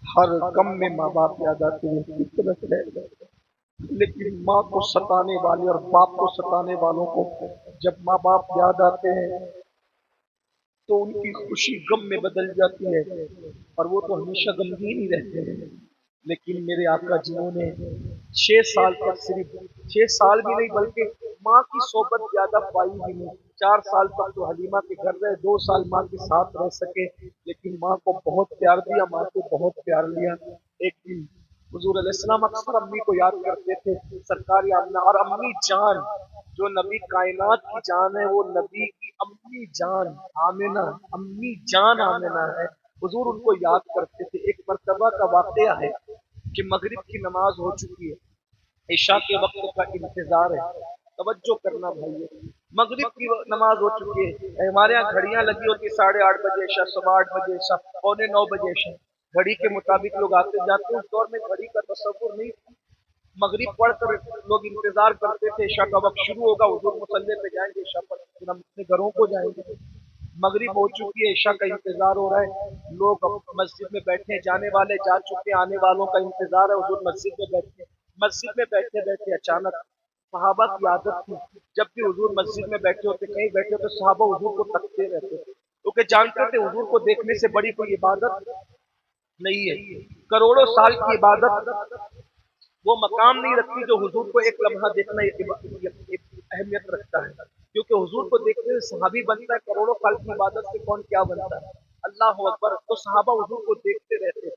हर गम में माँ बाप याद आते हैं, ये फितरत है। लेकिन माँ को सताने वाले और बाप को सताने वालों को जब माँ बाप याद आते हैं तो उनकी खुशी गम में बदल जाती है, और वो तो हमेशा गमगीन ही रहते हैं। लेकिन मेरे आका जिन्होंने 6 साल तक, सिर्फ 6 साल भी नहीं बल्कि माँ की सोबत ज्यादा पाई भी नहीं, 4 साल तक तो हलीमा के घर रहे, 2 साल माँ के साथ रह सके, लेकिन माँ को बहुत प्यार दिया, माँ को बहुत प्यार लिया। एक दिन हुजूर अलैहिस्सलाम अक्सर अम्मी को याद करते थे, सरकार आमना। और अम्मी जान, जो नबी कायनात की जान है, वो नबी की अम्मी जान आमिना, अम्मी जान आमिना है। हुजूर उनको याद करते थे। एक मर्तबा का वाकया है कि मगरिब की नमाज हो चुकी है عشاء کے وقت کا انتظار ہے. توجہ کرنا بھائی. مغرب کی نماز ہو چکی ہے. ہمارے یہاں گھڑیاں لگی ہوتی 8:30 بجے عشاء، 8:15 عشاء، 8:45 عشاء. گھڑی کے مطابق لوگ آتے جاتے ہیں. اس دور میں گھڑی کا تصور نہیں تھا. مغرب پڑھ کر لوگ انتظار کرتے تھے عشاء کا وقت شروع ہوگا، حضور مصلی پہ جائیں گے عشاء پڑھ پھر ہم اپنے گھروں کو جائیں گے. مغرب ہو چکی ہے، عشاء کا انتظار ہو رہا ہے. لوگ مسجد میں بیٹھے ہیں، جانے والے جا چکے، آنے والوں کا انتظار ہے. حضور مسجد میں بیٹھے، مسجد میں بیٹھے بیٹھے اچانک صحابہ کی عادت تھی جب بھی حضور مسجد میں بیٹھے ہوتے، کہیں بیٹھے ہوتے، صحابہ حضور کو تکتے رہتے کیونکہ جانتے تھے حضور کو دیکھنے سے بڑی کوئی عبادت نہیں ہے. کروڑوں سال کی عبادت وہ مقام نہیں رکھتی جو حضور کو ایک لمحہ دیکھنا ایک اہمیت رکھتا ہے. کیونکہ حضور کو دیکھنے سے صحابی بنتا ہے، کروڑوں سال کی عبادت سے کون کیا بنتا ہے. اللہ اکبر. تو صحابہ حضور کو دیکھتے رہتے.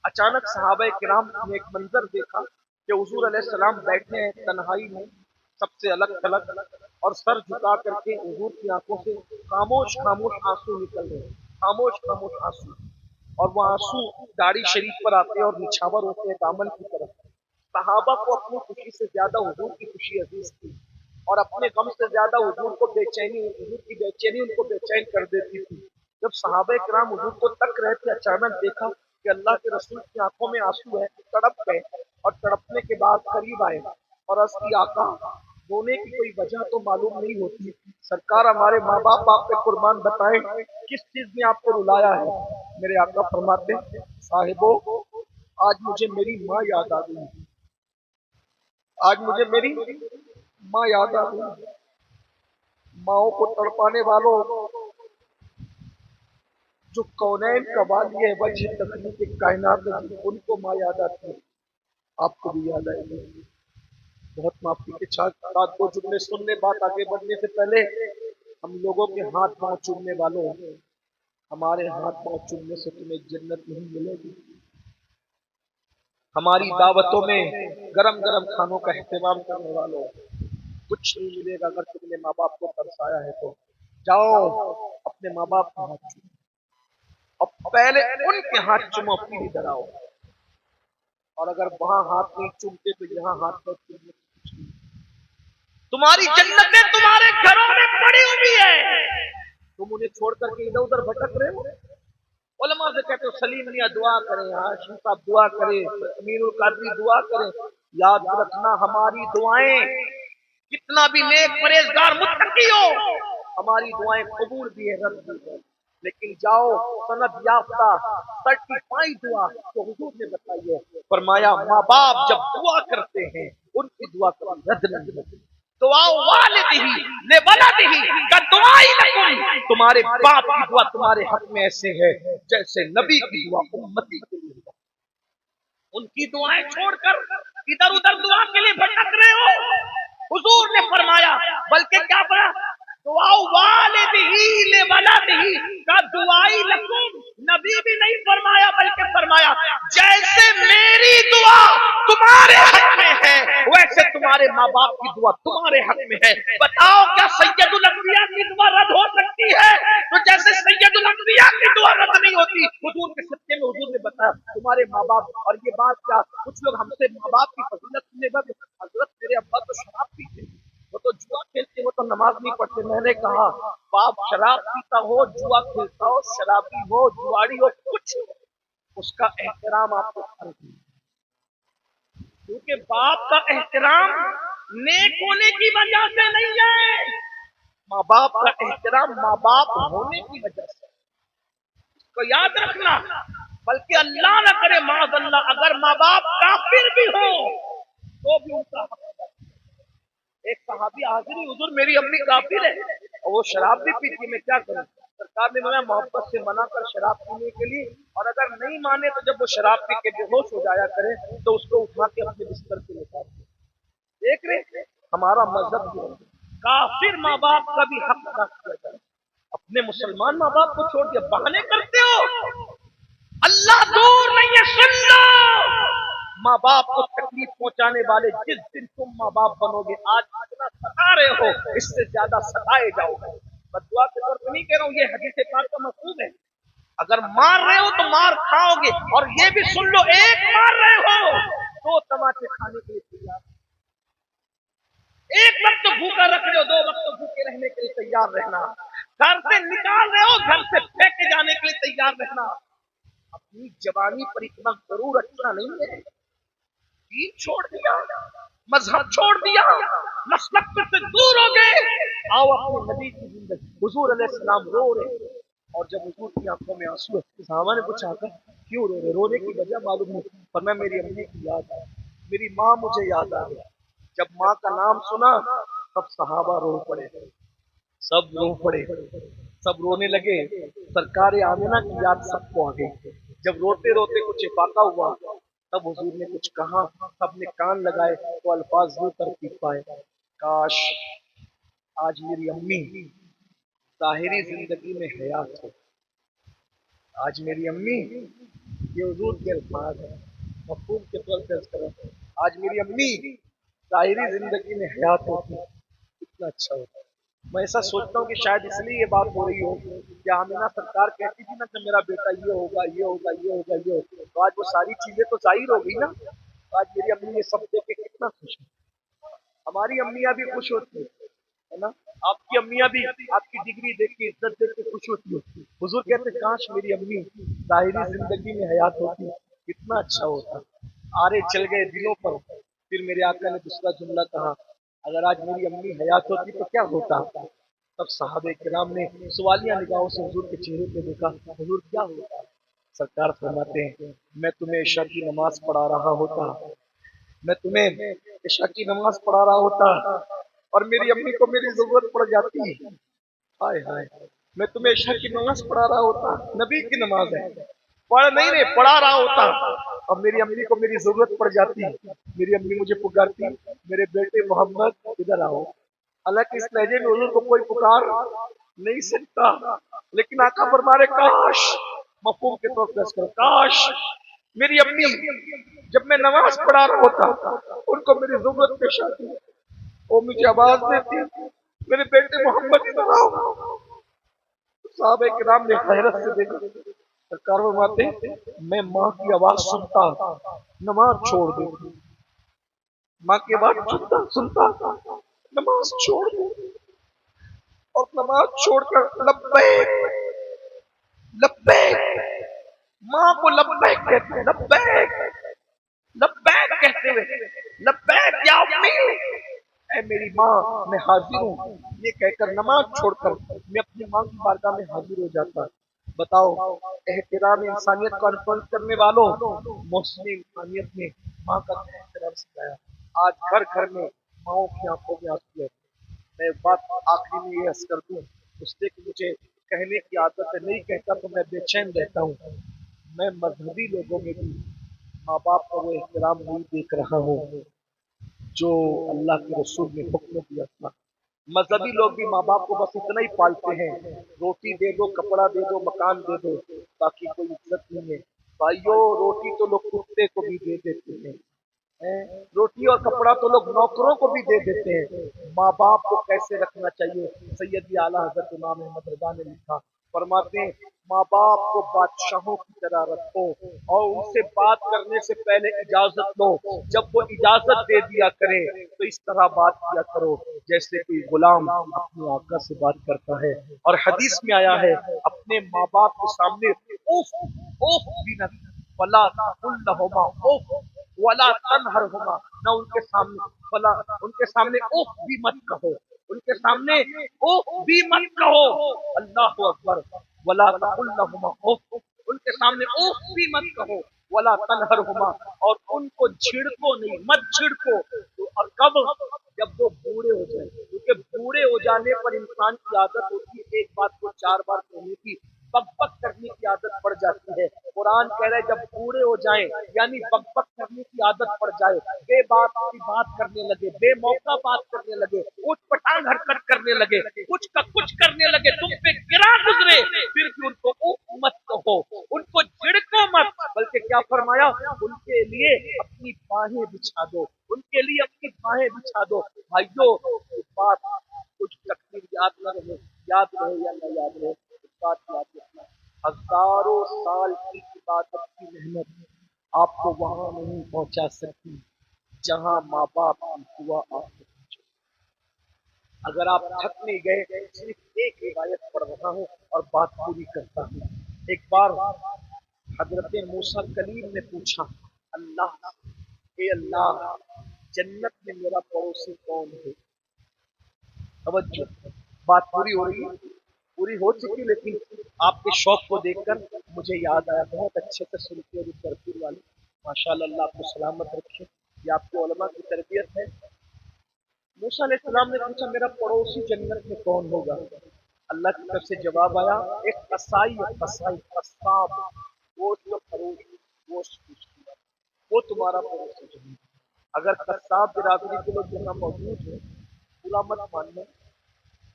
اچانک صحابہ کرام نے ایک منظر دیکھا کہ حضور علیہ السلام بیٹھے ہیں تنہائی میں سب سے الگ تھلگ، اور سر جھکا کر کے حضور کی آنکھوں سے خاموش خاموش آنسو نکل رہے ہیں. خاموش خاموش آنسو، اور وہ آنسو داڑھی شریف پر آتے ہیں اور نچھاور ہوتے ہیں دامن کی طرف. صحابہ کو اپنی خوشی سے زیادہ حضور کی خوشی عزیز تھی، اور اپنے غم سے زیادہ حضور کو بے چینی، حضور کی بے چینی ان کو بے چین کر دیتی تھی. جب صحابہ کرام حضور کو تک رہے تھے، اچانک دیکھا کہ اللہ کے رسول کی آنکھوں میں آنسو ہے. تڑپ گئے، اور تڑپنے کے بعد قریب آئے اور عرض کی آقا رونے کی کوئی وجہ تو معلوم نہیں ہوتی، سرکار ہمارے ماں باپ آپ پہ قربان بتائیں کس چیز نے آپ کو رلایا ہے. میرے آقا فرماتے صاحبو آج مجھے میری ماں یاد آ گئی، آج مجھے میری ماں یاد آ گئی. ماؤں کو تڑپانے والوں جو کونین کا والی ہے، وجہ تخلیق کائنات ہے، ان کو ماں یاد آتی ہے، آپ کو بھی یاد آئے گی. بہت معافی کے ساتھ دو جملے سننے، بات آگے بڑھنے سے پہلے ہم لوگوں کے ہاتھ پاؤں چومنے والوں، ہمارے ہاتھ پاؤں چومنے سے تمہیں جنت نہیں ملے گی. ہماری دعوتوں میں گرم گرم کھانوں کا اہتمام کرنے والوں، کچھ نہیں ملے گا. اگر تم نے ماں باپ کو ترسایا ہے تو جاؤ اپنے ماں باپ کا ہاتھ چومو، اور پہلے ان کے ہاتھ چومو پھر ادھر آؤ. اور اگر وہاں ہاتھ نہیں چومتے تو یہاں ہاتھ پر چومنے سے کچھ نہیں. تمہاری جنتیں تمہارے گھروں میں پڑی ہوئی ہے، تم انہیں چھوڑ کر کے ادھر ادھر بھٹک رہے ہو. علماء سے کہتے ہو سلیم میاں دعا کریں، ہاشم صاحب دعا کریں، امیر القادری دعا کریں. یاد رکھنا ہماری دعائیں کتنا بھی نیک پرہیزگار متقی ہو، ہماری دعائیں قبول بھی ہے رد بھی ہے. لیکن جاؤ سند یافتہ سرٹیفائیڈ دعا تو حضور نے بتائی ہے، فرمایا ماں باپ جب دعا کرتے ہیں ان کی دعا کبھی رد نہیں ہوتی. دعا والدہ لولدہ کا دعائی لکم، تمہارے باپ کی دعا تمہارے حق میں ایسے ہے جیسے نبی کی دعا امتی کے لیے. ان کی دعائیں چھوڑ کر ادھر ادھر دعا کے لیے بھٹک رہے ہو. حضور نے فرمایا، بلکہ کیا پڑھا، دعا والدہ لولدہ کا دعائی لکم. نبی بھی نہیں فرمایا بلکہ فرمایا جیسے میری دعا تمہارے حق میں ہے ویسے تمہارے ماں باپ کی دعا تمہارے حق میں ہے. بتاؤ کیا سید الانبیاء کی دعا رد ہو سکتی ہے؟ تو جیسے سید الانبیاء کی دعا رد نہیں ہوتی، حضور کے صدقے میں حضور نے بتایا تمہارے ماں باپ. اور یہ بات کیا کچھ لوگ ہم سے ماں باپ کی فضیلت سننے گا کہ حضرت میرے ابا تو شراب پیتے، وہ تو جوا کھیلتے، وہ تو نماز نہیں پڑھتے. میں نے کہا باپ شراب پیتا ہو، جوا کھیلتا ہو، شرابی ہو، جواری ہو، کچھ اس کا احترام آپ کو فرض ہے. کیونکہ باپ کا احترام نیک ہونے کی وجہ سے نہیں ہے، ماں باپ کا احترام ماں باپ ہونے کی وجہ سے. اس کو یاد رکھنا. بلکہ اللہ نہ کرے معاذ اللہ اگر ماں باپ کافر بھی ہو تو بھی ان کا حق ہے. ایک صحابی حاضر ہی، حضور میری امی کافر ہے اور وہ شراب بھی پیتی، میں کیا کروں؟ سرکار نے میں محبت سے منع کر شراب پینے کے لیے، اور اگر نہیں مانے تو جب وہ شراب پی کے بے ہوش ہو جایا کرے تو اس کو اٹھا کے اپنے بستر پہ لٹا دیں. دیکھ رہے ہمارا مذہب جو ہے کافر ماں باپ کا بھی حق ادا کیا جائے. اپنے مسلمان ماں باپ کو چھوڑ کے بہانے کرتے ہو، اللہ دور نہیں ہے. سن لو ماں باپ کو تکلیف پہنچانے والے جس دن تم ماں باپ بنو گے، آج جتنا ستا رہے ہو اس سے زیادہ ستائے جاؤ گے. بدعا کے طور پہ نہیں کہہ رہا ہوں، یہ حدیث پاک کا مفہوم ہے. اگر مار رہے ہو تو مار کھاؤ گے. اور یہ بھی سن لو ایک مار رہے ہو دو تماچے کھانے کے لیے تیار. एक वक्त भूखा रख रहे हो, 2 वक्त भूखे रहने के लिए तैयार रहना, घर से निकाल रहे हो, घर से फेंके जाने के लिए तैयार रहना। अपनी जवानी पर इतना गरूर अच्छा नहीं है। दीन छोड़ दिया, मजहब छोड़ दिया, मसलक से दूर हो गए। आओ अपने नबी की जिंदगी। हुजूर अलैहिस्सलाम रो रहे, और जब हुजूर की आंखों में आंसू है, सहाबा ने पूछा कर क्यों रो रहे? रोने की वजह मालूम नहीं, पर मैं मेरी अम्मी की याद आ, मेरी माँ मुझे याद आ गई। जब माँ का नाम सुना तब सहाबा रो पड़े, सब रो पड़े, सब रोने लगे। सरकार आमिना की याद सबको आ गई। जब रोते रोते कुछ इफाका हुआ तब हुजूर ने कुछ कहा, सबने कान लगाए तो अल्फाज यूं तरकीब पाए, काश आज मेरी अम्मी ज़ाहिरी जिंदगी में हयात हो। आज मेरी अम्मी, ये हुजूर के अल्फाज है, मफहूम के तौर पे अर्ज करें, आज मेरी अम्मी ज़ाहिरी जिंदगी में हयात होती कितना अच्छा होता। मैं ऐसा सोचता हूँ कि शायद इसलिए ये बात हो रही हो कि आमिना सरकार कहती थी ना कि मेरा बेटा ये होगा, ये होगा, ये होगा, ये होगा, तो आज वो सारी चीजें तो जाहिर हो गई ना। तो आज मेरी अम्मी ये सब देख के कितना खुश है। हमारी अम्मियाँ भी खुश होती है ना। आपकी अम्मियाँ भी आपकी डिग्री देख के, इज्जत देख के खुश होती हो। हुजूर कहते काश मेरी अम्मी जाहिरी जिंदगी में हयात होती कितना अच्छा होता। आरे चल गए दिलों पर। फिर मेरे आका ने दूसरा जुमला कहा, अगर आज मेरी अम्मी हयात होती तो क्या होता? तब साहबे किराम ने सवालिया निगाहों से हुजूर के चेहरे पे देखा, हुजूर क्या होता? सरकार फरमाते हैं, मैं तुम्हें इशा की नमाज पढ़ा रहा होता, मैं तुम्हें इशा की नमाज पढ़ा रहा होता और मेरी अम्मी को मेरी जरूरत पड़ जाती। हाय हाय, मैं तुम्हें इशा की नमाज पढ़ा रहा होता, नबी की नमाज है, पढ़ नहीं रहे, पढ़ा रहा होता, और मेरी अम्मी को मेरी जरूरत पड़ जाती। मेरी अम्मी मुझे पुकारती, मेरे बेटे मोहम्मद इधर आओ। हालांकि इस लहजे में हुजूर को कोई पुकार नहीं सकता, लेकिन आका फरमा रहे काश, मफहूम के तौर पर काश मेरी अम्मी जब मैं नमाज पढ़ा रहा होता उनको मेरी जरूरत पेश आती, वो मुझे आवाज देती, मेरे बेटे मोहम्मद इधर आओ। साहबे किराम ने हैरत से देखा। सरकार फरमाते मैं माँ की आवाज सुनता नमाज छोड़ देती, माँ की आवाज सुनता सुनता नमाज छोड़ देती, और नमाज छोड़कर लब्बैक लब्बैक, माँ को लब्बैक कहते हैं, लब्बैक लब्बैक कहते हुए, लब्बैक या अम्मी, ऐ मेरी माँ मैं हाजिर हूँ, ये कहकर नमाज छोड़कर मैं अपनी माँ की बारगाह में हाजिर हो जाता। बताओ एहतराम इंसानियत को अनफर्ज करने वालों, मुस्लिम इंसानियत ने माँ का एहतराम सिखाया। आज घर घर में माओ की आंखों में आंसू है। मैं एक बात आखिरी में ये अर्ज कर दूं, उससे कि मुझे कहने की आदत है, नहीं कहता तो मैं बेचैन रहता हूँ। मैं मजहबी लोगों में भी माँ बाप का वो एहतराम नहीं देख रहा हूँ जो अल्लाह के रसूल ने हुक्म दिया था। मजहबी लोग भी माँ बाप को बस इतना ही पालते हैं, रोटी दे दो, कपड़ा दे दो, मकान दे दो, बाकी कोई इज्जत नहीं है। भाइयों रोटी तो लोग कुत्ते को भी दे देते हैं, रोटी और कपड़ा तो लोग नौकरों को भी दे देते हैं। माँ बाप को कैसे रखना चाहिए, सैयदी आला हजरत इमाम अहमद रज़ा ने लिखा, फरमाते हैं माँ बाप को बादशाहों की तरह रखो और उनसे बात करने से पहले इजाजत लो। जब वो इजाजत दे दिया करे तो इस तरह बात किया करो जैसे कोई गुलाम अपने आका से बात करता है। और हदीस में आया है अपने माँ बाप के सामने उफ उफ भी न, वला तकुल्लहुमा उफ वला तनहरहुमा, न उनके सामने वला, उनके सामने उफ भी मत कहो, उनके सामने उफ भी मत कहो। अल्लाह अकबर, वला तकुल्लहुमा उफ, उनके सामने उफ भी मत कहो, वला तनहरहुमा, और उनको छिड़को नहीं, मत छिड़को। तो और कब? जब वो बूढ़े हो जाए, क्योंकि बूढ़े हो जाने पर इंसान की आदत होती है एक बात को 4 बार कहने की, बकबक करने की आदत पड़ जाती है। कुरान कह रहा है जब बूढ़े हो जाएं, यानी बकबक करने की आदत पड़ जाए, बेबात की बात करने लगे, बेमौका बात करने लगे, उठ पटांग हरकत करने लगे, कुछ का कुछ करने लगे, तुम पे गिरा गुजरे, फिर भी उनको उफ मत कहो, उनको झिड़को मत, बल्कि क्या फरमाया, उनके लिए अपनी बाहें बिछा दो, उनके लिए अपनी बाहें बिछा दो। भाइयों बात कुछ तकदीर याद न रहे, याद रहे या न याद रहे, बात याद रखना, हजारों साल की इबादत की मेहनत आपको वहां नहीं पहुंचा सकती जहां माँ बाप की दुआ आपको पहुंचे। اگر آپ تھک نہیں گئے صرف ایک روایت پڑھ رہا ہوں اور بات پوری کرتا ہوں. ایک بار حضرت موسیٰ کلیم نے پوچھا اللہ اے اللہ جنت میں میرا پڑوسی کون ہے؟ توجہ بات پوری ہو رہی ہے، پوری ہو چکی، لیکن آپ کے شوق کو دیکھ کر مجھے یاد آیا. بہت اچھے سے سنتے اور ترتیب والے ماشاء اللہ. اللہ آپ کو سلامت رکھے. یہ آپ کے علماء کی تربیت ہے. موسیٰ علیہ السلام نے پوچھا میرا پڑوسی جنت میں کون ہوگا؟ اللہ کی طرف سے جواب آیا ایک قصائی قصاب گوشت و خروش گوشت پوچھتا وہ تمہارا پڑوسی جنت. اگر قصاب برادری کے لوگ یہاں موجود ہیں برا مت ماننا.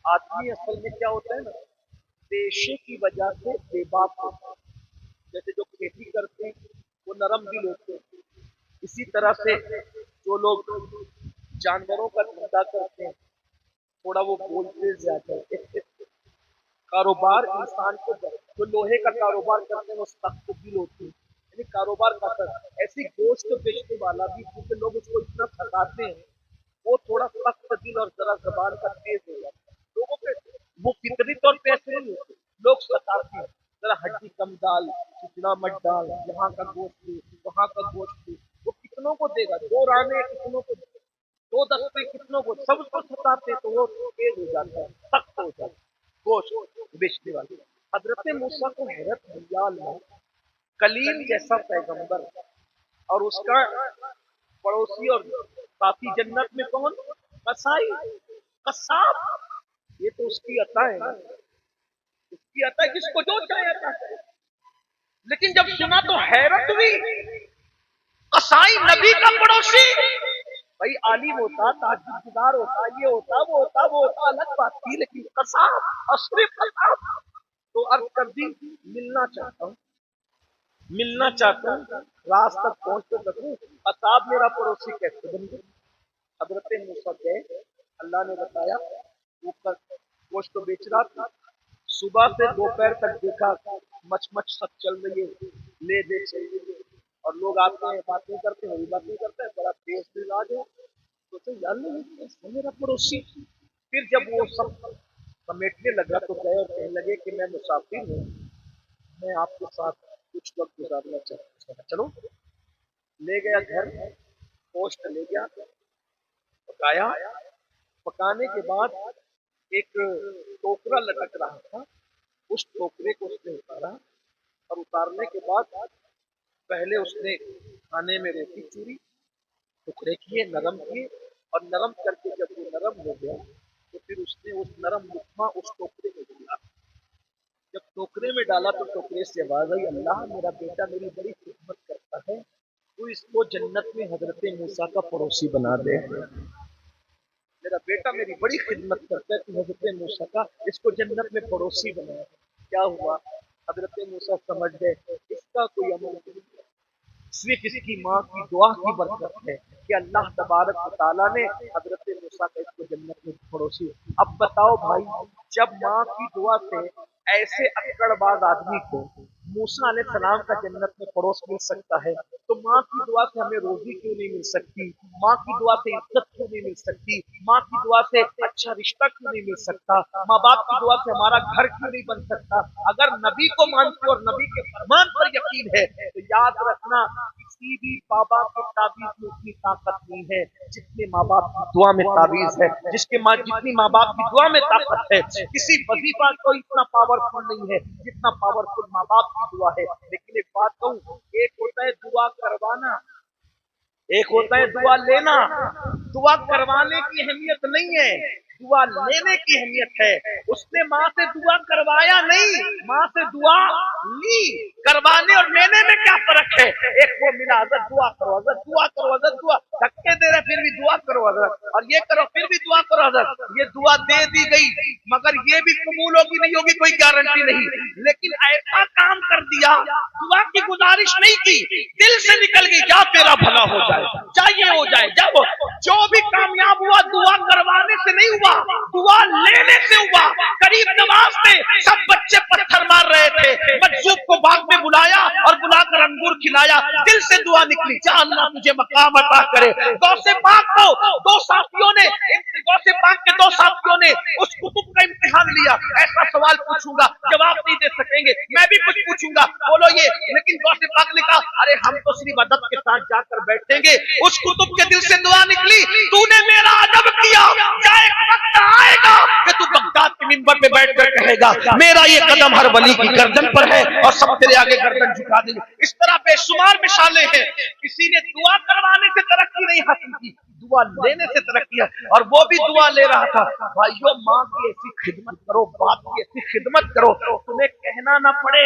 آدمی اصل میں کیا ہوتا ہے نا پیشے کی وجہ سے بے باک ہوتا ہے. جیسے جو کھیتی کرتے ہیں وہ نرم دل ہوتے ہیں، اسی طرح سے جو لوگ جانوروں کا دھندا کرتے ہیں تھوڑا وہ بولتے زیادہ ہیں. کاروبار انسان کو جو لوہے کا کاروبار کرتے ہیں وہ سخت دل ہوتے ہیں، یعنی کاروبار کا ایسی گوشت بیچنے والا بھی کیونکہ لوگ اس کو اتنا ستاتے ہیں وہ تھوڑا سخت دل اور ذرا زبان کا تیز ہو جاتا ہے. لوگوں پہ وہ فطری طور پہ ایسے نہیں ہوتے، لوگ ستاتے ہیں ذرا ہڈی کم ڈال چچڑا مت ڈال یہاں کا گوشت دے وہاں کا گوشت دے. وہ کتنوں کو دے گا؟ دو رانے کتنوں کو دو دستے کتنوں کو سب کو ستاتے تو وہ تیز ہو جاتا ہے سخت ہو جاتا ہے گوشت بیچنے والے. حضرت موسیٰ کو حیرت ہوئی اللہ کلیم جیسا پیغمبر اور اس کا پڑوسی اور ساتھی جنت میں کون؟ قصائی قصاب. یہ تو اس کی عطا ہے نا، اس کی عطا ہے جس کو جو چاہے عطا کرے. لیکن جب سنا تو حیرت ہوئی قصائی نبی کا پڑوسی. بھائی عالم ہوتا تہجد گزار ہوتا یہ ہوتا وہ ہوتا وہ ہوتا الگ بات تھی، لیکن قصاب اور صرف قصاب. تو عرض کر دی ملنا چاہتا ہوں ملنا چاہتا ہوں راز تک پہنچ تو سکوں. قصاب میرا پڑوسی کیسے بن گیا؟ حضرت موسیٰ گئے، اللہ نے بتایا وہ گوشت بیچ رہا تھا. صبح سے دوپہر تک دیکھا مچ مچ سب چل رہی ہے لے دے چل رہی ہے اور لوگ آتے ہیں باتیں کرتے ہیں وہی باتیں کرتے ہیں. بڑا تیز مزاج ہے تو یار میرا پڑوسی. پھر جب وہ سب سمیٹنے لگا تو گئے اور کہنے لگے کہ میں مسافر ہوں، میں آپ کے ساتھ کچھ وقت گزارنا چاہتا ہوں. چلو لے گیا گھر، گوشت لے گیا، پکایا. پکانے کے بعد ایک ٹوکرا لٹک رہا تھا، اس ٹوکرے کو اس نے اتارا اور اتارنے کے بعد پہلے اس نے کھانے میں روٹی چوری ٹکڑے کیے نرم کیے اور نرم کر کے جب وہ نرم ہو گیا تو پھر اس نے اس نرم لقمہ اس ٹوکرے میں ڈالا. جب ٹوکرے میں ڈالا تو ٹوکرے سے آواز آئی اللہ میرا بیٹا میری بڑی خدمت کرتا ہے تو اس کو جنت میں حضرت موسیٰ کا پڑوسی بنا دے. میرا بیٹا میری بڑی خدمت کرتا ہے تو حضرت موسیٰ کا اس کو جنت میں پڑوسی بنا. کیا ہوا؟ حضرت موسیٰ سمجھ گئے اس کا کوئی عمل نہیں، صرف اس کی ماں کی دعا کی برکت ہے کہ اللہ تبارک و تعالیٰ نے حضرت موسیٰ کا اس کو جنت میں پڑوسی. اب بتاؤ بھائی جب ماں کی دعا سے ایسے اکڑ باز آدمی کو موسیٰ علیہ السلام کا جنت میں پڑوس مل سکتا ہے تو ماں کی دعا سے ہمیں روزی کیوں نہیں مل سکتی؟ ماں کی دعا سے عزت کیوں نہیں مل سکتی؟ ماں کی دعا سے اچھا رشتہ کیوں نہیں مل سکتا؟ ماں باپ کی دعا سے ہمارا گھر کیوں نہیں بن سکتا؟ اگر نبی کو مانتے اور نبی کے فرمان پر یقین ہے تو یاد رکھنا کسی بھی ماں باپ کے تعویذ میں اتنی طاقت نہیں ہے جتنے ماں باپ کی دعا میں تعویذ ہے، جتنی ماں باپ کی دعا میں طاقت ہے. کسی وظیفہ کو اتنا پاورفل نہیں ہے جتنا پاورفل ماں باپ کی دعا ہے. لیکن ایک بات کہوں، ایک ہوتا ہے دعا کروانا، ایک ہوتا ہے دعا لینا. دعا کروانے کی اہمیت نہیں ہے، دعا لینے کی اہمیت ہے. اس نے ماں سے دعا کروایا نہیں، ماں سے دعا لی. کروانے اور لینے میں کیا فرق ہے؟ ایک وہ ملا حضرت دعا کرو حضرت دعا کرو حضرت دعا دھکے دے رہے پھر بھی دعا کرو حضرت اور یہ کرو پھر بھی دعا کرو حضرت. یہ دعا دے دی گئی مگر یہ بھی قبول ہوگی نہیں ہوگی کوئی گارنٹی نہیں. لیکن ایسا کام کر دیا دعا کی گزارش نہیں کی، دل سے نکل گئی جا تیرا بھلا ہو جائے جا یہ ہو جائے جا وہ. جو بھی کامیاب ہوا دعا کروانے سے نہیں ہوا، دعا لینے سے ہوا. قریب نماز میں سب بچے پتھر مار رہے تھے, مجذوب کو باغ میں بلایا اور بلا کر انگور کھلایا, دل سے دعا نکلی, یا اللہ مجھے مقام عطا کرے. غوث پاک کو دو ساتھیوں نے, غوث پاک کے دو ساتھیوں نے اس کتب کا امتحان لیا. ایسا سوال پوچھوں گا جواب نہیں دے سکیں گے, میں بھی کچھ پوچھوں گا بولو یہ, لیکن غوث پاک نے کہا ارے ہم تو صرف ادب کے ساتھ جا کر بیٹھیں گے. اس کتب کے دل سے دعا نکلی, تو نے میرا ادب کیا, کیا ایک وقت آئے گا کہ تو بغداد کے منبر پہ بیٹھ کر کہے گا میرا یہ قدم ہر ولی کی گردن پر ہے اور سب تیرے آگے گردن جھکا دیں گے. اس طرح بے شمار مثالیں ہیں. کسی نے دعا کروانے سے ترقی نہیں حاصل کی, دعا لینے سے ترقی ہے, اور وہ بھی دعا لے رہا تھا. بھائیو ماں کی ایسی خدمت کرو, باپ کی ایسی خدمت کرو, تمہیں کہنا نہ پڑے,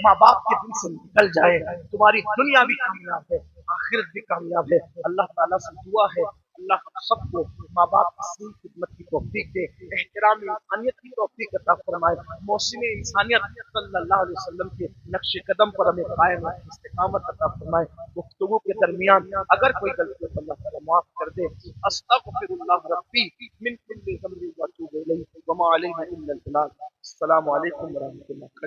ماں باپ کے دل سے نکل جائے, تمہاری دنیا بھی کامیاب ہے, آخرت بھی کامیاب ہے. اللہ تعالیٰ سے دعا ہے اللہ ہم سب کو ماں باپ کی صحیح خدمت کی توفیق دے, احترام انسانیت کی توفیق عطا فرمائے, موسم انسانیت صلی اللہ علیہ وسلم کے نقش قدم پر ہمیں قائم استقامت عطا فرمائے. گفتگو کے درمیان اگر کوئی غلطی ہو اللہ تعالیٰ معاف کر دے. استغفر اللہ ربی من کل ذنب واتوب الیہ وما علیہ الا البلاغ. السلام علیکم ورحمۃ اللہ.